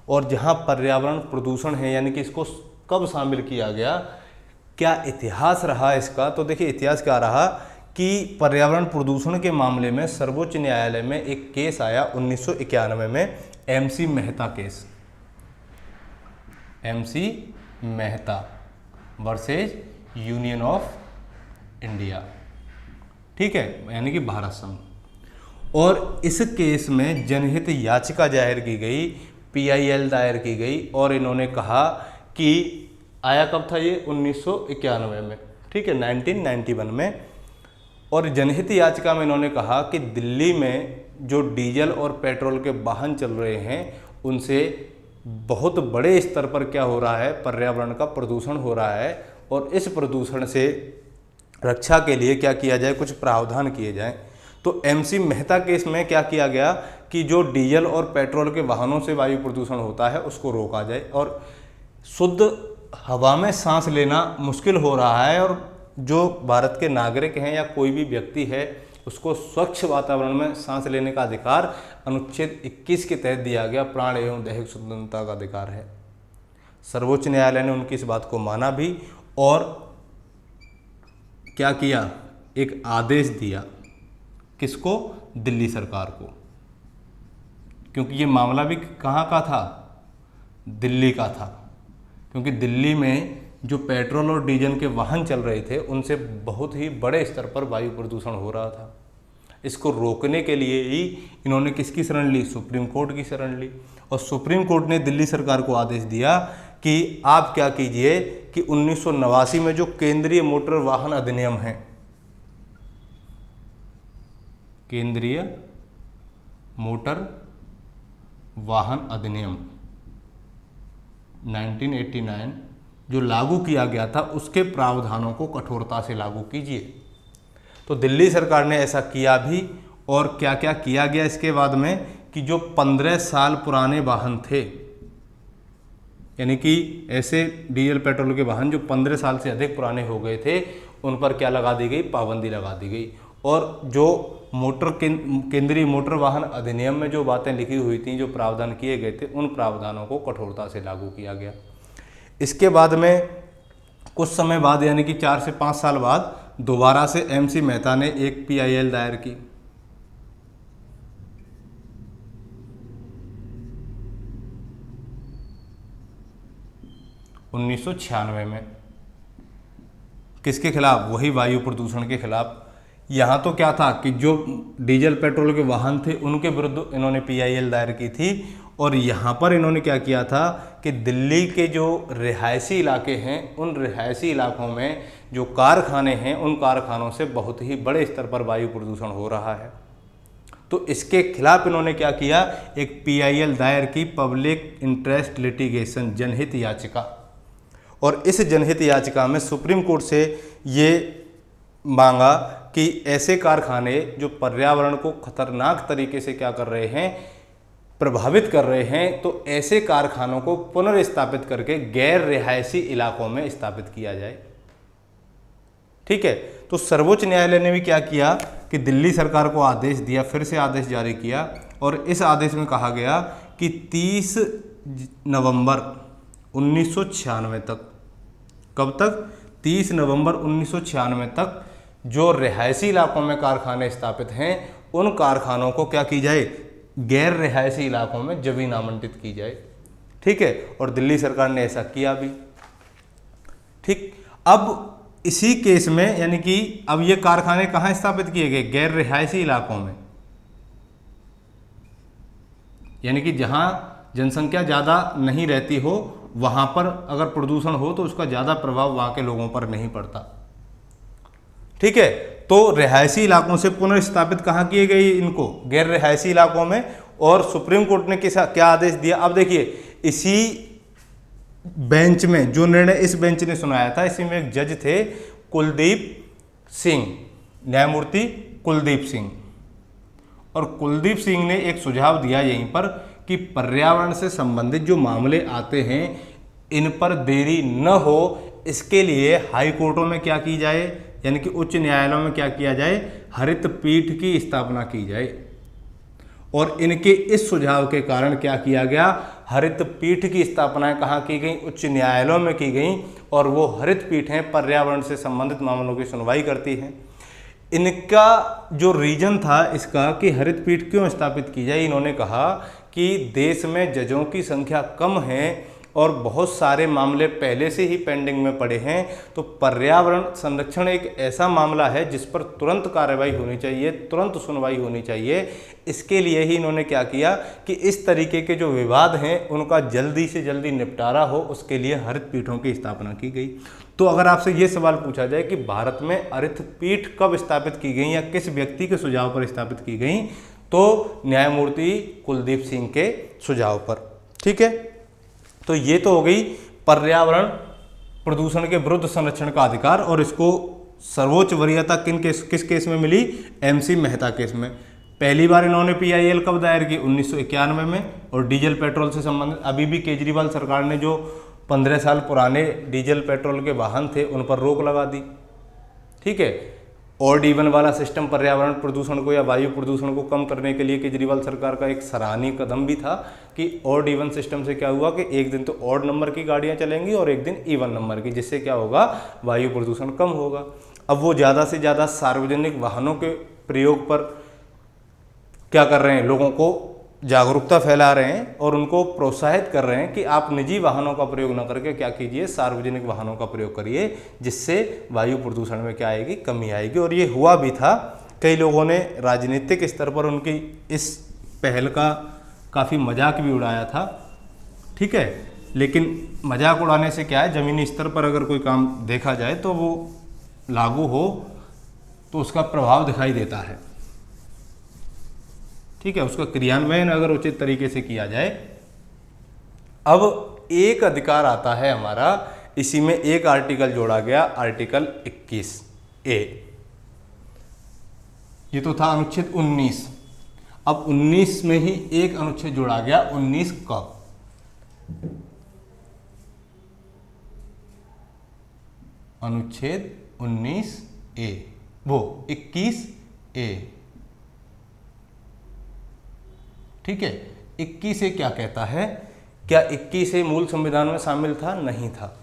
और जहाँ पर्यावरण प्रदूषण है, यानी कि इसको कब शामिल किया गया, क्या इतिहास रहा इसका? तो देखिए, इतिहास क्या रहा कि पर्यावरण प्रदूषण के मामले में सर्वोच्च न्यायालय में एक केस आया 1991 में, MC Mehta case. MC Mehta versus union of India. ठीक है, यानी कि भारत संघ। और इस केस में जनहित याचिका दायर की गई, PIL दायर की गई और इन्होंने कहा कि आया कब था ये? 1991 में। ठीक है, 1991 में। और जनहित याचिका में इन्होंने कहा कि दिल्ली में जो डीजल और पेट्रोल के वाहन चल रहे हैं उनसे बहुत बड़े स्तर पर क्या हो रहा है? पर्यावरण का प्रदूषण हो रहा है। और इस प्रदूषण से रक्षा के लिए क्या किया जाए? कुछ प्रावधान किए जाएं। तो MC मेहता केस में क्या किया गया कि जो डीजल और पेट्रोल के वाहनों से वायु प्रदूषण होता है उसको रोका जाए और शुद्ध हवा में सांस लेना मुश्किल हो रहा है, और जो भारत के नागरिक हैं या कोई भी व्यक्ति है उसको स्वच्छ वातावरण में सांस लेने का अधिकार अनुच्छेद 21 के तहत दिया गया। प्राण एवं दैहिक स्वतंत्रता का अधिकार है। सर्वोच्च न्यायालय ने उनकी इस बात को माना भी और क्या किया? एक आदेश दिया। किसको? दिल्ली सरकार को, क्योंकि ये मामला भी कहाँ का था? दिल्ली का था। क्योंकि दिल्ली में जो पेट्रोल और डीजल के वाहन चल रहे थे उनसे बहुत ही बड़े स्तर पर वायु प्रदूषण हो रहा था। इसको रोकने के लिए ही इन्होंने किसकी शरण ली? सुप्रीम कोर्ट की शरण ली। और सुप्रीम कोर्ट ने दिल्ली सरकार को आदेश दिया कि आप क्या कीजिए कि 1989 में जो केंद्रीय मोटर वाहन अधिनियम है, केंद्रीय मोटर वाहन अधिनियम 1989 जो लागू किया गया था, उसके प्रावधानों को कठोरता से लागू कीजिए। तो दिल्ली सरकार ने ऐसा किया भी। और क्या क्या किया गया इसके बाद में कि जो 15 साल पुराने वाहन थे, यानी कि ऐसे डीजल पेट्रोल के वाहन जो 15 साल से अधिक पुराने हो गए थे उन पर क्या लगा दी गई, पाबंदी लगा दी गई। और जो केंद्रीय मोटर वाहन अधिनियम में जो बातें लिखी हुई थी, जो प्रावधान किए गए थे, उन प्रावधानों को कठोरता से लागू किया गया। इसके बाद में कुछ समय बाद यानी कि 4 से 5 साल बाद दोबारा से MC मेहता ने एक PIL दायर की। उन्नीस सौ 96 में किसके खिलाफ, वही वायु प्रदूषण के खिलाफ। यहाँ तो क्या था कि जो डीजल पेट्रोल के वाहन थे उनके विरुद्ध इन्होंने PIL दायर की थी, और यहाँ पर इन्होंने क्या किया था कि दिल्ली के जो रिहायशी इलाके हैं उन रिहायशी इलाकों में जो कारखाने हैं उन कारखानों से बहुत ही बड़े स्तर पर वायु प्रदूषण हो रहा है। तो इसके खिलाफ इन्होंने क्या किया, एक PIL दायर की, पब्लिक इंटरेस्ट लिटिगेशन, जनहित याचिका। और इस जनहित याचिका में सुप्रीम कोर्ट से ये मांगा कि ऐसे कारखाने जो पर्यावरण को खतरनाक तरीके से क्या कर रहे हैं, प्रभावित कर रहे हैं, तो ऐसे कारखानों को पुनर्स्थापित करके गैर रिहायशी इलाकों में स्थापित किया जाए। ठीक है, तो सर्वोच्च न्यायालय ने भी क्या किया कि दिल्ली सरकार को आदेश दिया, फिर से आदेश जारी किया, और इस आदेश में कहा गया कि 30 नवंबर 1996 तक, कब तक, 30 नवंबर 1996 तक जो रिहायशी इलाकों में कारखाने स्थापित हैं उन कारखानों को क्या की जाए, गैर रिहायशी इलाकों में जमीन आवंटित की जाए। ठीक है, और दिल्ली सरकार ने ऐसा किया भी। ठीक, अब इसी केस में यानी कि अब ये कारखाने कहाँ स्थापित किए गए, गैर रिहायशी इलाकों में, यानी कि जहां जनसंख्या ज़्यादा नहीं रहती हो वहां पर अगर प्रदूषण हो तो उसका ज़्यादा प्रभाव वहां के लोगों पर नहीं पड़ता। ठीक है, तो रिहायशी इलाकों से पुनर्स्थापित कहाँ किए गए, इनको गैर रिहायशी इलाकों में। और सुप्रीम कोर्ट ने क्या आदेश दिया, अब देखिए इसी बेंच में जो निर्णय इस बेंच ने सुनाया था, इसी में एक जज थे कुलदीप सिंह, न्यायमूर्ति कुलदीप सिंह। और कुलदीप सिंह ने एक सुझाव दिया यहीं पर कि पर्यावरण से संबंधित जो मामले आते हैं इन पर देरी न हो, इसके लिए हाई कोर्टों में क्या की जाए, यानी कि उच्च न्यायालयों में क्या किया जाए, हरित पीठ की स्थापना की जाए। और इनके इस सुझाव के कारण क्या किया गया, हरित पीठ की स्थापना कहाँ की गई, उच्च न्यायालयों में की गई। और वो हरित पीठें पर्यावरण से संबंधित मामलों की सुनवाई करती हैं। इनका जो रीजन था इसका कि हरित पीठ क्यों स्थापित की जाए, इन्होंने कहा कि देश में जजों की संख्या कम है और बहुत सारे मामले पहले से ही पेंडिंग में पड़े हैं, तो पर्यावरण संरक्षण एक ऐसा मामला है जिस पर तुरंत कार्रवाई होनी चाहिए, तुरंत सुनवाई होनी चाहिए। इसके लिए ही इन्होंने क्या किया कि इस तरीके के जो विवाद हैं उनका जल्दी से जल्दी निपटारा हो, उसके लिए हरित पीठों की स्थापना की गई। तो अगर आपसे ये सवाल पूछा जाए कि भारत में हरित पीठ कब स्थापित की गई या किस व्यक्ति के सुझाव पर स्थापित की गई, तो न्यायमूर्ति कुलदीप सिंह के सुझाव पर। ठीक है, तो ये तो हो गई पर्यावरण प्रदूषण के विरुद्ध संरक्षण का अधिकार, और इसको सर्वोच्च वरीयता किस केस में मिली, MC मेहता केस में। पहली बार इन्होंने PIL कब दायर की, 1991 में। और डीजल पेट्रोल से संबंधित अभी भी केजरीवाल सरकार ने जो 15 साल पुराने डीजल पेट्रोल के वाहन थे उन पर रोक लगा दी। ठीक है, ऑड इवन वाला सिस्टम पर्यावरण प्रदूषण को या वायु प्रदूषण को कम करने के लिए केजरीवाल सरकार का एक सराहनीय कदम भी था कि ऑड इवन सिस्टम से क्या हुआ कि एक दिन तो ऑड नंबर की गाड़ियां चलेंगी और एक दिन इवन नंबर की, जिससे क्या होगा, वायु प्रदूषण कम होगा। अब वो ज़्यादा से ज़्यादा सार्वजनिक वाहनों के प्रयोग पर क्या कर रहे हैं, लोगों को जागरूकता फैला रहे हैं और उनको प्रोत्साहित कर रहे हैं कि आप निजी वाहनों का प्रयोग न करके क्या कीजिए, सार्वजनिक वाहनों का प्रयोग करिए, जिससे वायु प्रदूषण में क्या आएगी, कमी आएगी। और ये हुआ भी था, कई लोगों ने राजनीतिक स्तर पर उनकी इस पहल का काफ़ी मजाक भी उड़ाया था। ठीक है, लेकिन मजाक उड़ाने से क्या है, ज़मीनी स्तर पर अगर कोई काम देखा जाए तो वो लागू हो तो उसका प्रभाव दिखाई देता है। ठीक है, उसका क्रियान्वयन अगर उचित तरीके से किया जाए। अब एक अधिकार आता है हमारा, इसी में एक आर्टिकल जोड़ा गया, आर्टिकल 21A। ये तो था अनुच्छेद 19। अब 19 में ही एक अनुच्छेद जोड़ा गया, 19 क। अनुच्छेद 19A, वो 21A, ठीक है। 21A क्या कहता है? क्या 21A मूल संविधान में शामिल था? नहीं था।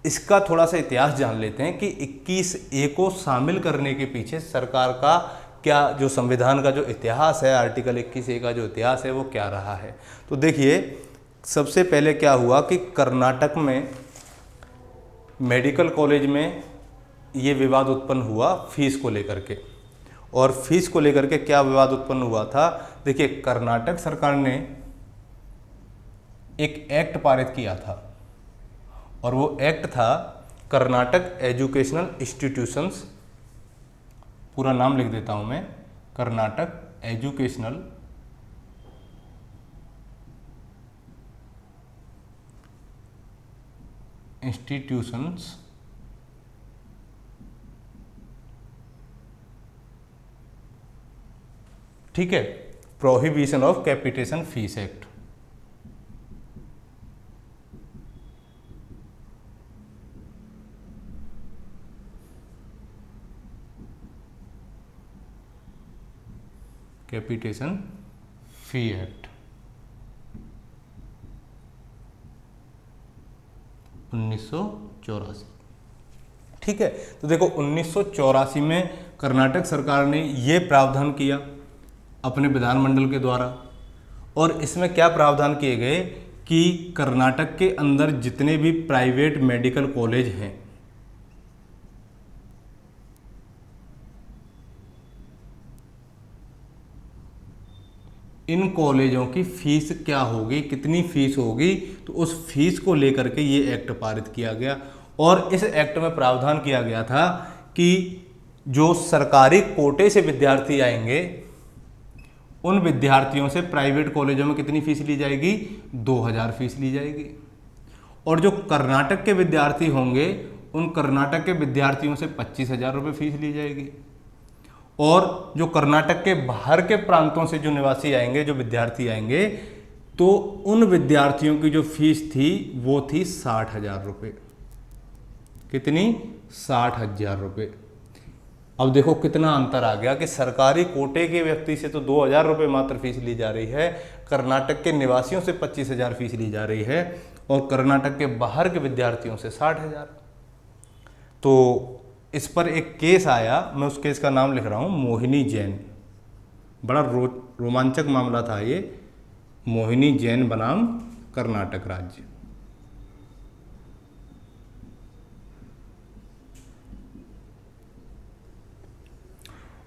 इसका थोड़ा सा इतिहास जान लेते हैं कि 21A को शामिल करने के पीछे सरकार का क्या, जो संविधान का जो इतिहास है, आर्टिकल 21A का जो इतिहास है वो क्या रहा है। तो देखिए, सबसे पहले क्या हुआ कि कर्नाटक में मेडिकल कॉलेज में ये विवाद उत्पन्न हुआ फीस को लेकर के। और फीस को लेकर के क्या विवाद उत्पन्न हुआ था? देखिए, कर्नाटक सरकार ने एक एक्ट पारित किया था और वो एक्ट था कर्नाटक एजुकेशनल इंस्टीट्यूशंस, पूरा नाम लिख देता हूं मैं, कर्नाटक एजुकेशनल इंस्टीट्यूशंस ठीक है, prohibition of capitation fees act. Capitation fee act 1984, ठीक है। तो देखो, 1984 में कर्नाटक सरकार ने ये प्रावधान किया अपने विधानमंडल के द्वारा। और इसमें क्या प्रावधान किए गए कि कर्नाटक के अंदर जितने भी प्राइवेट मेडिकल कॉलेज हैं, इन कॉलेजों की फीस क्या होगी, कितनी फीस होगी, तो उस फीस को लेकर के ये एक्ट पारित किया गया। और इस एक्ट में प्रावधान किया गया था कि जो सरकारी कोटे से विद्यार्थी आएंगे, उन विद्यार्थियों से प्राइवेट कॉलेजों में कितनी फीस ली जाएगी? 2000 फीस ली जाएगी। और जो कर्नाटक के विद्यार्थी होंगे, उन कर्नाटक के विद्यार्थियों से 25,000 रुपये फीस ली जाएगी। और जो कर्नाटक के बाहर के प्रांतों से जो निवासी आएंगे, जो विद्यार्थी आएंगे, तो उन विद्यार्थियों की जो फीस थी वो थी 60,000 रुपये। कितनी? 60,000 रुपये। अब देखो कितना अंतर आ गया कि सरकारी कोटे के व्यक्ति से तो 2,000 रुपये मात्र फीस ली जा रही है, कर्नाटक के निवासियों से 25,000 फीस ली जा रही है, और कर्नाटक के बाहर के विद्यार्थियों से 60,000। तो इस पर एक केस आया, मैं उस केस का नाम लिख रहा हूँ, मोहिनी जैन। बड़ा रोमांचक मामला था ये, मोहिनी जैन बनाम कर्नाटक राज्य।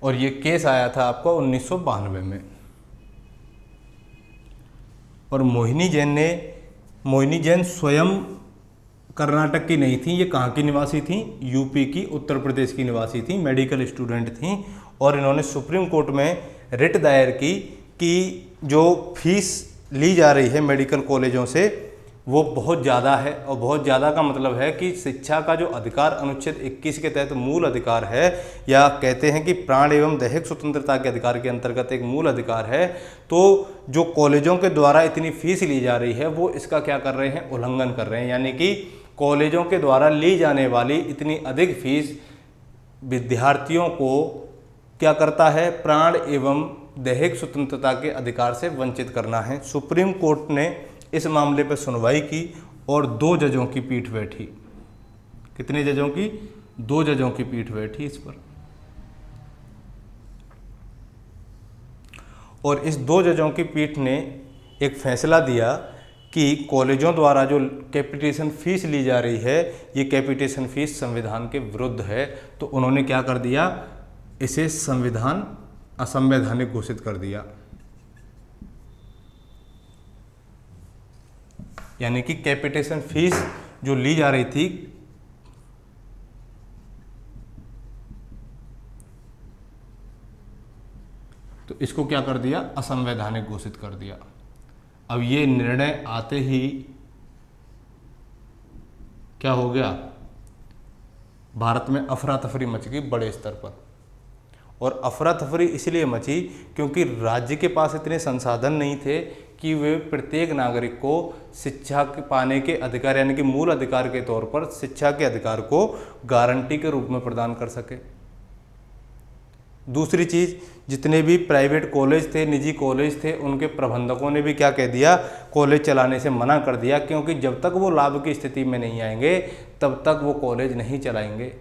और ये केस आया था आपको 1992 में। और मोहिनी जैन स्वयं कर्नाटक की नहीं थी, ये कहाँ की निवासी थी? यूपी की, उत्तर प्रदेश की निवासी थी, मेडिकल स्टूडेंट थी। और इन्होंने सुप्रीम कोर्ट में रिट दायर की कि जो फीस ली जा रही है मेडिकल कॉलेजों से वो बहुत ज़्यादा है। और बहुत ज़्यादा का मतलब है कि शिक्षा का जो अधिकार अनुच्छेद 21 के तहत मूल अधिकार है, या कहते हैं कि प्राण एवं दैहिक स्वतंत्रता के अधिकार के अंतर्गत एक मूल अधिकार है, तो जो कॉलेजों के द्वारा इतनी फीस ली जा रही है वो इसका क्या कर रहे हैं? उल्लंघन कर रहे हैं। यानी कि कॉलेजों के द्वारा ली जाने वाली इतनी अधिक फीस विद्यार्थियों को क्या करता है? प्राण एवं दैहिक स्वतंत्रता के अधिकार से वंचित करना है। सुप्रीम कोर्ट ने इस मामले पर सुनवाई की और 2 जजों की पीठ बैठी। कितने जजों की? 2 जजों की पीठ बैठी इस पर। और इस 2 जजों की पीठ ने एक फैसला दिया कि कॉलेजों द्वारा जो कैपिटेशन फीस ली जा रही है, ये कैपिटेशन फीस संविधान के विरुद्ध है। तो उन्होंने क्या कर दिया? इसे संविधान असंवैधानिक घोषित कर दिया। यानी कि कैपिटेशन फीस जो ली जा रही थी, तो इसको क्या कर दिया? असंवैधानिक घोषित कर दिया। अब ये निर्णय आते ही क्या हो गया? भारत में अफरा तफरी मच गई बड़े स्तर पर। और अफरा तफरी इसलिए मची क्योंकि राज्य के पास इतने संसाधन नहीं थे कि वे प्रत्येक नागरिक को शिक्षा पाने के अधिकार यानी कि मूल अधिकार के तौर पर शिक्षा के अधिकार को गारंटी के रूप में प्रदान कर सके। दूसरी चीज, जितने भी प्राइवेट कॉलेज थे, निजी कॉलेज थे, उनके प्रबंधकों ने भी क्या कह दिया, कॉलेज चलाने से मना कर दिया, क्योंकि जब तक वो लाभ की स्थिति में नहीं आएंगे तब तक वो कॉलेज नहीं चलाएंगे।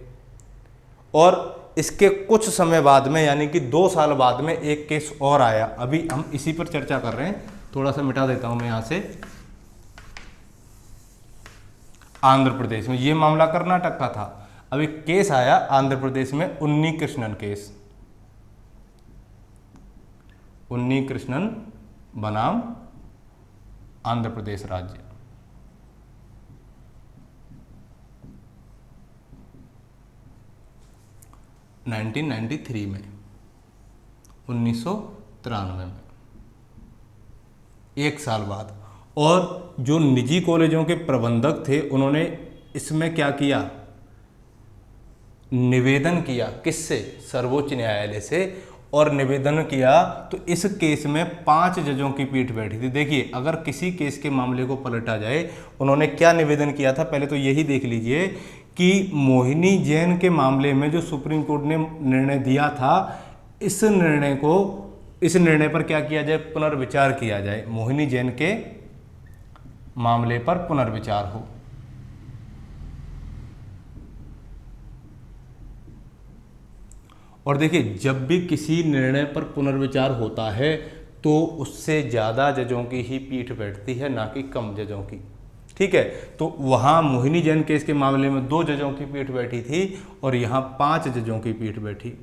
और इसके कुछ समय बाद में यानी कि 2 साल बाद में एक केस और आया, अभी हम इसी पर चर्चा कर रहे हैं, थोड़ा सा मिटा देता हूं मैं यहां से। आंध्र प्रदेश में, ये मामला कर्नाटक का था, अब एक केस आया आंध्र प्रदेश में, उन्नी कृष्णन केस। उन्नी कृष्णन बनाम आंध्र प्रदेश राज्य। (1993) में, 1993 में, 1 साल बाद। और जो निजी कॉलेजों के प्रबंधक थे उन्होंने इसमें क्या किया, निवेदन किया, किससे, सर्वोच्च न्यायालय से, और निवेदन किया तो इस केस में 5 जजों की पीठ बैठी थी। देखिए, अगर किसी केस के मामले को पलटा जाए, उन्होंने क्या निवेदन किया था, पहले तो यही देख लीजिए कि मोहिनी जैन के मामले में जो सुप्रीम कोर्ट ने निर्णय दिया था, इस निर्णय पर क्या किया जाए, पुनर्विचार किया जाए, मोहिनी जैन के मामले पर पुनर्विचार हो। और देखिए, जब भी किसी निर्णय पर पुनर्विचार होता है तो उससे ज़्यादा जजों की ही पीठ बैठती है, ना कि कम जजों की। ठीक है, तो वहाँ मोहिनी जैन केस के मामले में 2 जजों की पीठ बैठी थी और यहाँ 5 जजों की पीठ बैठी।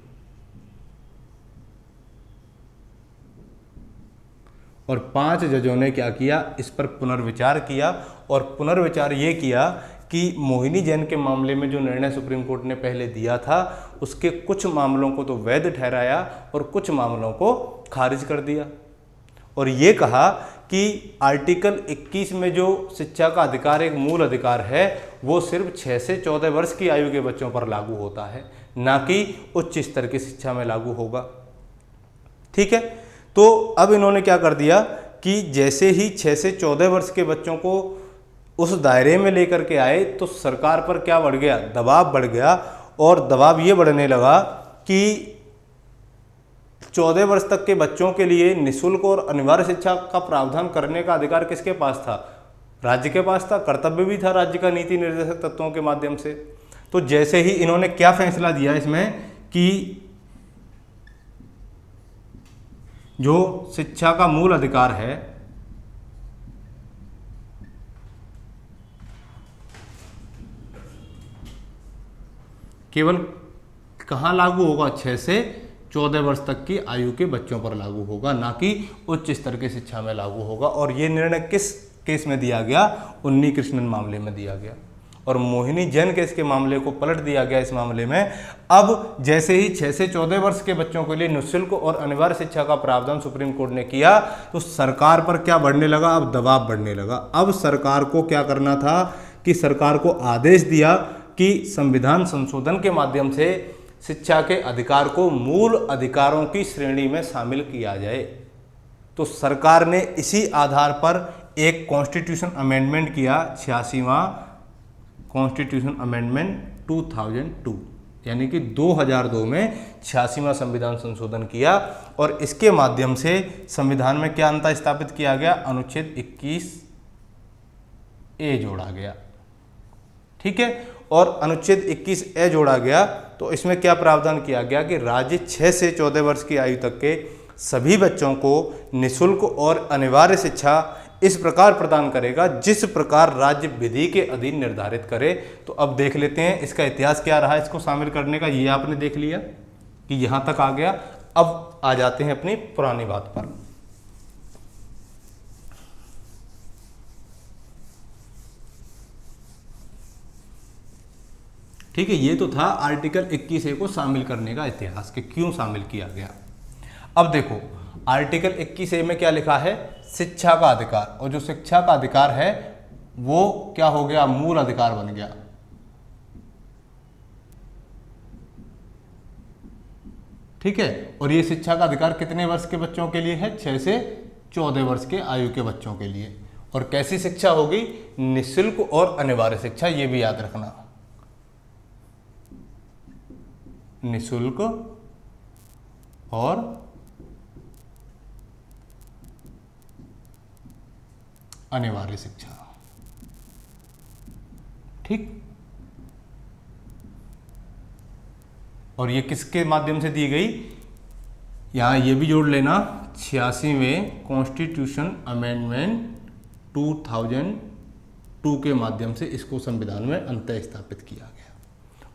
और 5 जजों ने क्या किया, इस पर पुनर्विचार किया, और पुनर्विचार ये किया कि मोहिनी जैन के मामले में जो निर्णय सुप्रीम कोर्ट ने पहले दिया था उसके कुछ मामलों को तो वैध ठहराया और कुछ मामलों को खारिज कर दिया। और ये कहा कि आर्टिकल 21 में जो शिक्षा का अधिकार एक मूल अधिकार है, वो सिर्फ 6 से 14 वर्ष की आयु के बच्चों पर लागू होता है, ना कि उच्च स्तर की शिक्षा में लागू होगा। ठीक है, तो अब इन्होंने क्या कर दिया कि जैसे ही 6 से 14 वर्ष के बच्चों को उस दायरे में लेकर के आए तो सरकार पर क्या बढ़ गया, दबाव बढ़ गया। और दबाव ये बढ़ने लगा कि 14 वर्ष तक के बच्चों के लिए निःशुल्क और अनिवार्य शिक्षा का प्रावधान करने का अधिकार किसके पास था, राज्य के पास था, कर्तव्य भी था राज्य का नीति निर्देशक तत्वों के माध्यम से। तो जैसे ही इन्होंने क्या फैसला दिया इसमें कि जो शिक्षा का मूल अधिकार है, केवल कहाँ लागू होगा, 6 से 14 वर्ष तक की आयु के बच्चों पर लागू होगा, ना कि उच्च स्तर की शिक्षा में लागू होगा। और ये निर्णय किस केस में दिया गया, उन्नी कृष्णन मामले में दिया गया। और मोहिनी जैन केस के मामले को पलट दिया गया इस मामले में। अब जैसे ही 6 से 14 वर्ष के बच्चों के लिए निःशुल्क और अनिवार्य शिक्षा का प्रावधान सुप्रीम कोर्ट ने किया तो सरकार पर क्या बढ़ने लगा, अब दबाव बढ़ने लगा। अब सरकार को क्या करना था कि सरकार को आदेश दिया कि संविधान संशोधन के माध्यम से शिक्षा के अधिकार को मूल अधिकारों की श्रेणी में शामिल किया जाए। तो सरकार ने इसी आधार पर एक कॉन्स्टिट्यूशन अमेंडमेंट किया, 86वां कॉन्स्टिट्यूशन अमेंडमेंट 2002, यानी कि 2002 में 86वां संविधान संशोधन किया। और इसके माध्यम से संविधान में क्या अंतर स्थापित किया गया, अनुच्छेद 21A जोड़ा गया। ठीक है, और अनुच्छेद 21A जोड़ा गया तो इसमें क्या प्रावधान किया गया कि राज्य 6 से 14 वर्ष की आयु तक के सभी बच्चों को निःशुल्क और अनिवार्य शिक्षा इस प्रकार प्रदान करेगा जिस प्रकार राज्य विधि के अधीन निर्धारित करे। तो अब देख लेते हैं इसका इतिहास क्या रहा इसको शामिल करने का। ये आपने देख लिया कि यहाँ तक आ गया। अब आ जाते हैं अपनी पुरानी बात पर। ठीक है, ये तो था आर्टिकल 21A को शामिल करने का इतिहास कि क्यों शामिल किया गया। अब देखो आर्टिकल 21A में क्या लिखा है, शिक्षा का अधिकार। और जो शिक्षा का अधिकार है वो क्या हो गया, मूल अधिकार बन गया। ठीक है, और ये शिक्षा का अधिकार कितने वर्ष के बच्चों के लिए है, 6 से 14 वर्ष के आयु के बच्चों के लिए। और कैसी शिक्षा होगी? निःशुल्क और अनिवार्य शिक्षा, ये भी याद रखना। निःशुल्क और अनिवार्य शिक्षा, ठीक। और ये किसके माध्यम से दी गई? यहां ये भी जोड़ लेना, 86वें कॉन्स्टिट्यूशन अमेंडमेंट 2002 के माध्यम से इसको संविधान में अंततः स्थापित किया गया।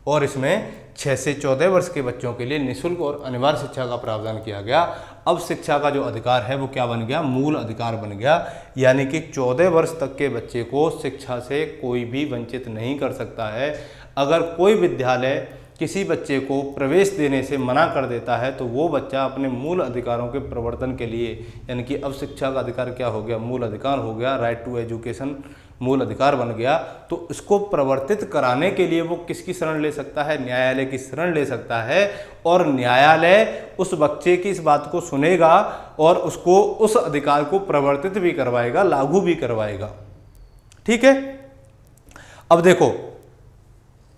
और इसमें 6 से 14 वर्ष के बच्चों के लिए निःशुल्क और अनिवार्य शिक्षा का प्रावधान किया गया। अब शिक्षा का जो अधिकार है वो क्या बन गया? मूल अधिकार बन गया। यानी कि 14 वर्ष तक के बच्चे को शिक्षा से कोई भी वंचित नहीं कर सकता है। अगर कोई विद्यालय किसी बच्चे को प्रवेश देने से मना कर देता है तो वो बच्चा अपने मूल अधिकारों के प्रवर्तन के लिए, यानी कि अब शिक्षा का अधिकार क्या हो गया? मूल अधिकार हो गया। राइट टू एजुकेशन मूल अधिकार बन गया। तो इसको प्रवर्तित कराने के लिए वो किसकी शरण ले सकता है? न्यायालय की शरण ले सकता है। और न्यायालय उस बच्चे की इस बात को सुनेगा और उसको उस अधिकार को प्रवर्तित भी करवाएगा, लागू भी करवाएगा, ठीक है। अब देखो,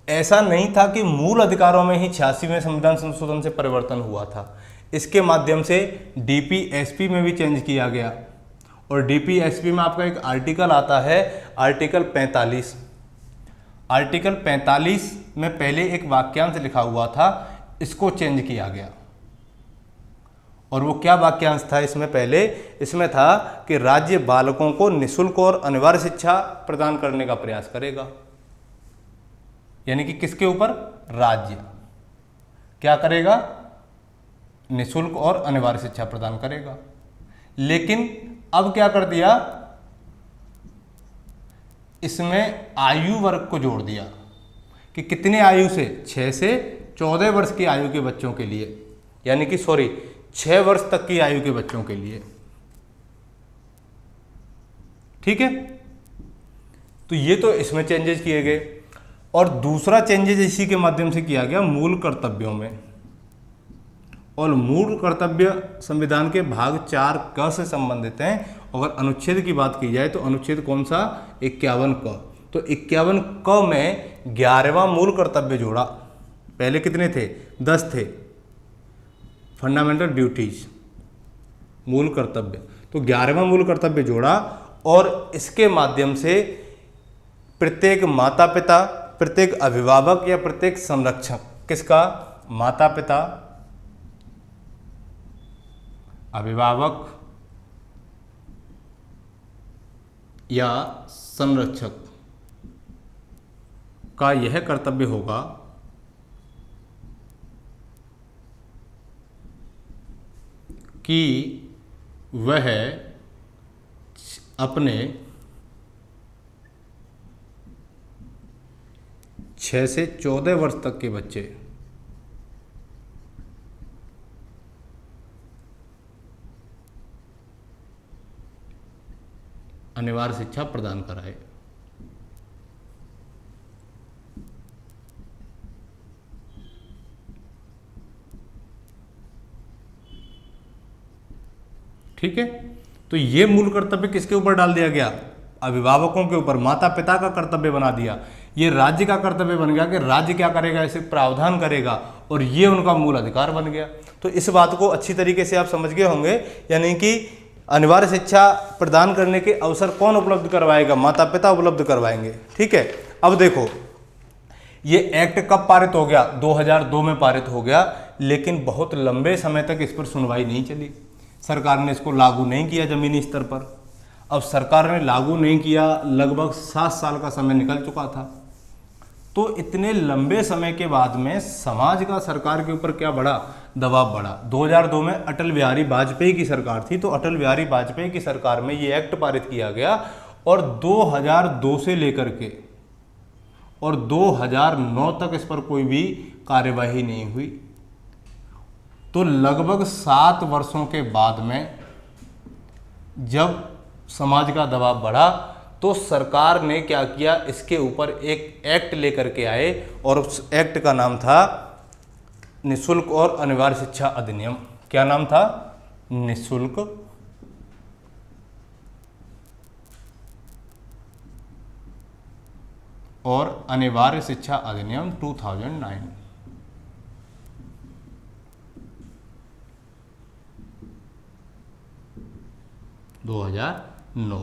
ऐसा नहीं था कि मूल अधिकारों में ही 86वें संविधान संशोधन से परिवर्तन हुआ था। इसके माध्यम से डीपीएसपी में भी चेंज किया गया। और डीपीएसपी में आपका एक आर्टिकल आता है, आर्टिकल 45। आर्टिकल 45 में पहले एक वाक्यांश लिखा हुआ था, इसको चेंज किया गया। और वो क्या वाक्यांश था इसमें? पहले इसमें था कि राज्य बालकों को निःशुल्क और अनिवार्य शिक्षा प्रदान करने का प्रयास करेगा। यानी कि किसके ऊपर? राज्य क्या करेगा? निःशुल्क और अनिवार्य शिक्षा प्रदान करेगा। लेकिन अब क्या कर दिया? इसमें आयु वर्ग को जोड़ दिया कि कितने आयु से? 6 से 14 वर्ष की आयु के बच्चों के लिए, यानी कि 6 वर्ष तक की आयु के बच्चों के लिए, ठीक है। तो ये तो इसमें चेंजेस किए गए। और दूसरा चेंजेस इसी के माध्यम से किया गया मूल कर्तव्यों में। और मूल कर्तव्य संविधान के भाग 4 क से संबंधित हैं। अगर अनुच्छेद की बात की जाए तो अनुच्छेद कौन सा? 51 क। तो 51 क में 11वां मूल कर्तव्य जोड़ा। पहले कितने थे? 10 थे, फंडामेंटल ड्यूटीज, मूल कर्तव्य। तो 11वां मूल कर्तव्य जोड़ा और इसके माध्यम से प्रत्येक माता पिता, प्रत्येक अभिभावक या प्रत्येक संरक्षक, किसका? माता पिता, अभिभावक या संरक्षक का यह कर्तव्य होगा कि वह अपने 6 से 14 वर्ष तक के बच्चे अनिवार्य शिक्षा प्रदान कराए। ठीक है। तो ये मूल कर्तव्य किसके ऊपर डाल दिया गया? अभिभावकों के ऊपर, माता पिता का कर्तव्य बना दिया। ये राज्य का कर्तव्य बन गया कि राज्य क्या करेगा? इसे प्रावधान करेगा और ये उनका मूल अधिकार बन गया। तो इस बात को अच्छी तरीके से आप समझ गए होंगे। यानी कि अनिवार्य शिक्षा प्रदान करने के अवसर कौन उपलब्ध करवाएगा? माता पिता उपलब्ध करवाएंगे, ठीक है। अब देखो, ये एक्ट कब पारित हो गया? 2002 में पारित हो गया, लेकिन बहुत लंबे समय तक इस पर सुनवाई नहीं चली। सरकार ने इसको लागू नहीं किया जमीनी स्तर पर। अब सरकार ने लागू नहीं किया, लगभग 7 साल का समय निकल चुका था। तो इतने लंबे समय के बाद में समाज का सरकार के ऊपर क्या बढ़ा? दबाव बढ़ा। 2002 में अटल बिहारी वाजपेयी की सरकार थी, तो अटल बिहारी वाजपेयी की सरकार में ये एक्ट पारित किया गया और 2002 से लेकर के और 2009 तक इस पर कोई भी कार्यवाही नहीं हुई। तो लगभग 7 वर्षों के बाद में जब समाज का दबाव बढ़ा तो सरकार ने क्या किया? इसके ऊपर एक एक्ट लेकर के आए और उस एक्ट का नाम था निःशुल्क और अनिवार्य शिक्षा अधिनियम। क्या नाम था? निःशुल्क और अनिवार्य शिक्षा अधिनियम 2009।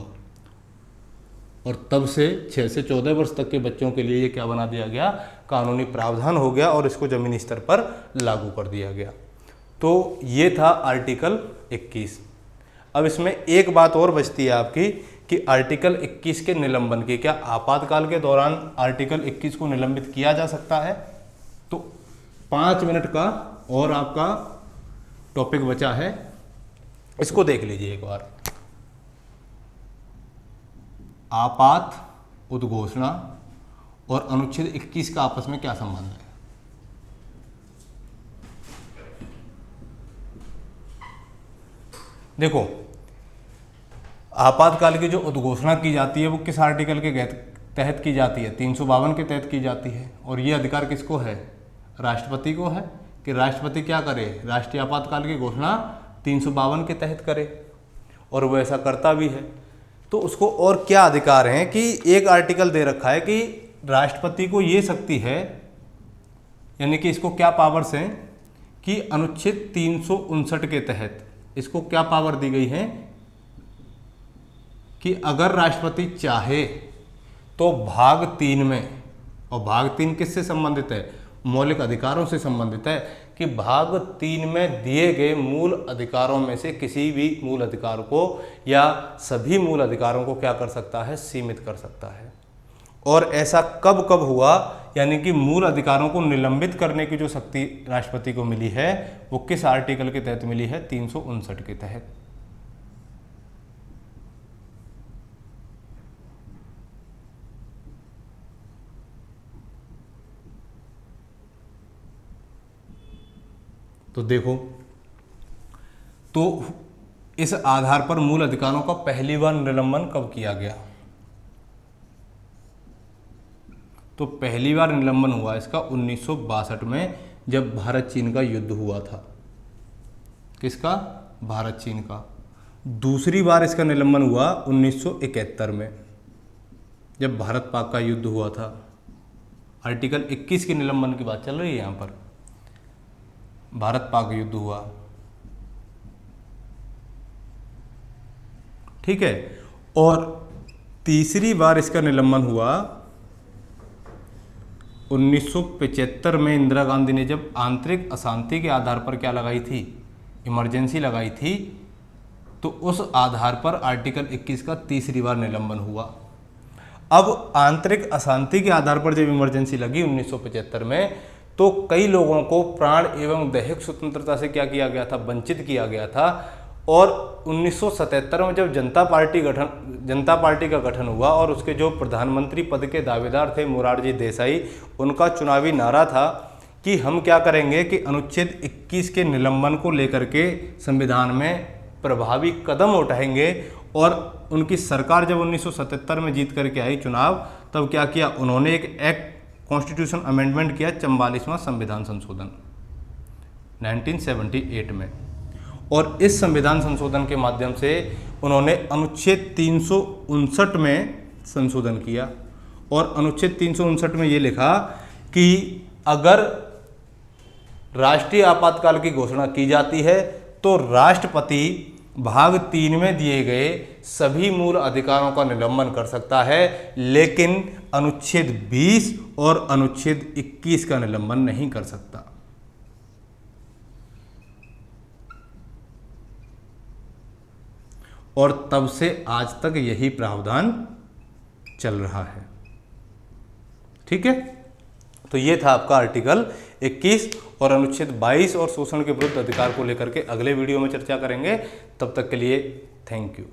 और तब से 6 से 14 वर्ष तक के बच्चों के लिए ये क्या बना दिया गया, कानूनी प्रावधान हो गया और इसको जमीनी स्तर पर लागू कर दिया गया। तो ये था आर्टिकल 21। अब इसमें एक बात और बचती है आपकी कि आर्टिकल 21 के निलंबन की, क्या आपातकाल के दौरान आर्टिकल 21 को निलंबित किया जा सकता है? तो 5 मिनट का और आपका टॉपिक बचा है, इसको देख लीजिए एक बार। आपात उद्घोषणा और अनुच्छेद 21 का आपस में क्या संबंध है? देखो, आपातकाल की जो उद्घोषणा की जाती है वो किस आर्टिकल के तहत की जाती है? 352 के तहत की जाती है। और ये अधिकार किसको है? राष्ट्रपति को है कि राष्ट्रपति क्या करे, राष्ट्रीय आपातकाल की घोषणा 352 के तहत करे, और वो ऐसा करता भी है। तो उसको और क्या अधिकार हैं कि एक आर्टिकल दे रखा है कि राष्ट्रपति को ये शक्ति है, यानी कि इसको क्या पावर्स हैं कि अनुच्छेद 359 के तहत इसको क्या पावर दी गई है कि अगर राष्ट्रपति चाहे तो भाग 3 में, और भाग 3 किससे संबंधित है? मौलिक अधिकारों से संबंधित है, कि भाग 3 में दिए गए मूल अधिकारों में से किसी भी मूल अधिकार को या सभी मूल अधिकारों को क्या कर सकता है? सीमित कर सकता है। और ऐसा कब कब हुआ, यानी कि मूल अधिकारों को निलंबित करने की जो शक्ति राष्ट्रपति को मिली है वो किस आर्टिकल के तहत मिली है? 359 के तहत। तो देखो, तो इस आधार पर मूल अधिकारों का पहली बार निलंबन कब किया गया? तो पहली बार निलंबन हुआ इसका 1962 में, जब भारत चीन का युद्ध हुआ था। किसका? भारत चीन का। दूसरी बार इसका निलंबन हुआ 1971 में, जब भारत पाक का युद्ध हुआ था। आर्टिकल 21 के निलंबन की बात चल रही है यहाँ पर। भारत पाक युद्ध हुआ, ठीक है। और तीसरी बार इसका निलंबन हुआ 1975 में, इंदिरा गांधी ने जब आंतरिक अशांति के आधार पर क्या लगाई थी? इमरजेंसी लगाई थी। तो उस आधार पर आर्टिकल 21 का तीसरी बार निलंबन हुआ। अब आंतरिक अशांति के आधार पर जब इमरजेंसी लगी 1975 में, तो कई लोगों को प्राण एवं दैहिक स्वतंत्रता से क्या किया गया था? वंचित किया गया था। और 1977 में जब जनता पार्टी का गठन हुआ और उसके जो प्रधानमंत्री पद के दावेदार थे मोरारजी देसाई, उनका चुनावी नारा था कि हम क्या करेंगे कि अनुच्छेद 21 के निलंबन को लेकर के संविधान में प्रभावी कदम उठाएंगे। और उनकी सरकार जब 1977 में जीत करके आई चुनाव, तब क्या किया उन्होंने? एक एक्ट, कॉन्स्टिट्यूशन अमेंडमेंट किया, 44वां संविधान संशोधन 1978 में। और इस संविधान संशोधन के माध्यम से उन्होंने अनुच्छेद 359 में संशोधन किया। और अनुच्छेद 359 में ये लिखा कि अगर राष्ट्रीय आपातकाल की घोषणा की जाती है तो राष्ट्रपति भाग 3 में दिए गए सभी मूल अधिकारों का निलंबन कर सकता है, लेकिन अनुच्छेद 20 और अनुच्छेद 21 का निलंबन नहीं कर सकता। और तब से आज तक यही प्रावधान चल रहा है, ठीक है। तो ये था आपका आर्टिकल 21 और अनुच्छेद 22 और शोषण के विरुद्ध अधिकार को लेकर के अगले वीडियो में चर्चा करेंगे। तब तक के लिए थैंक यू।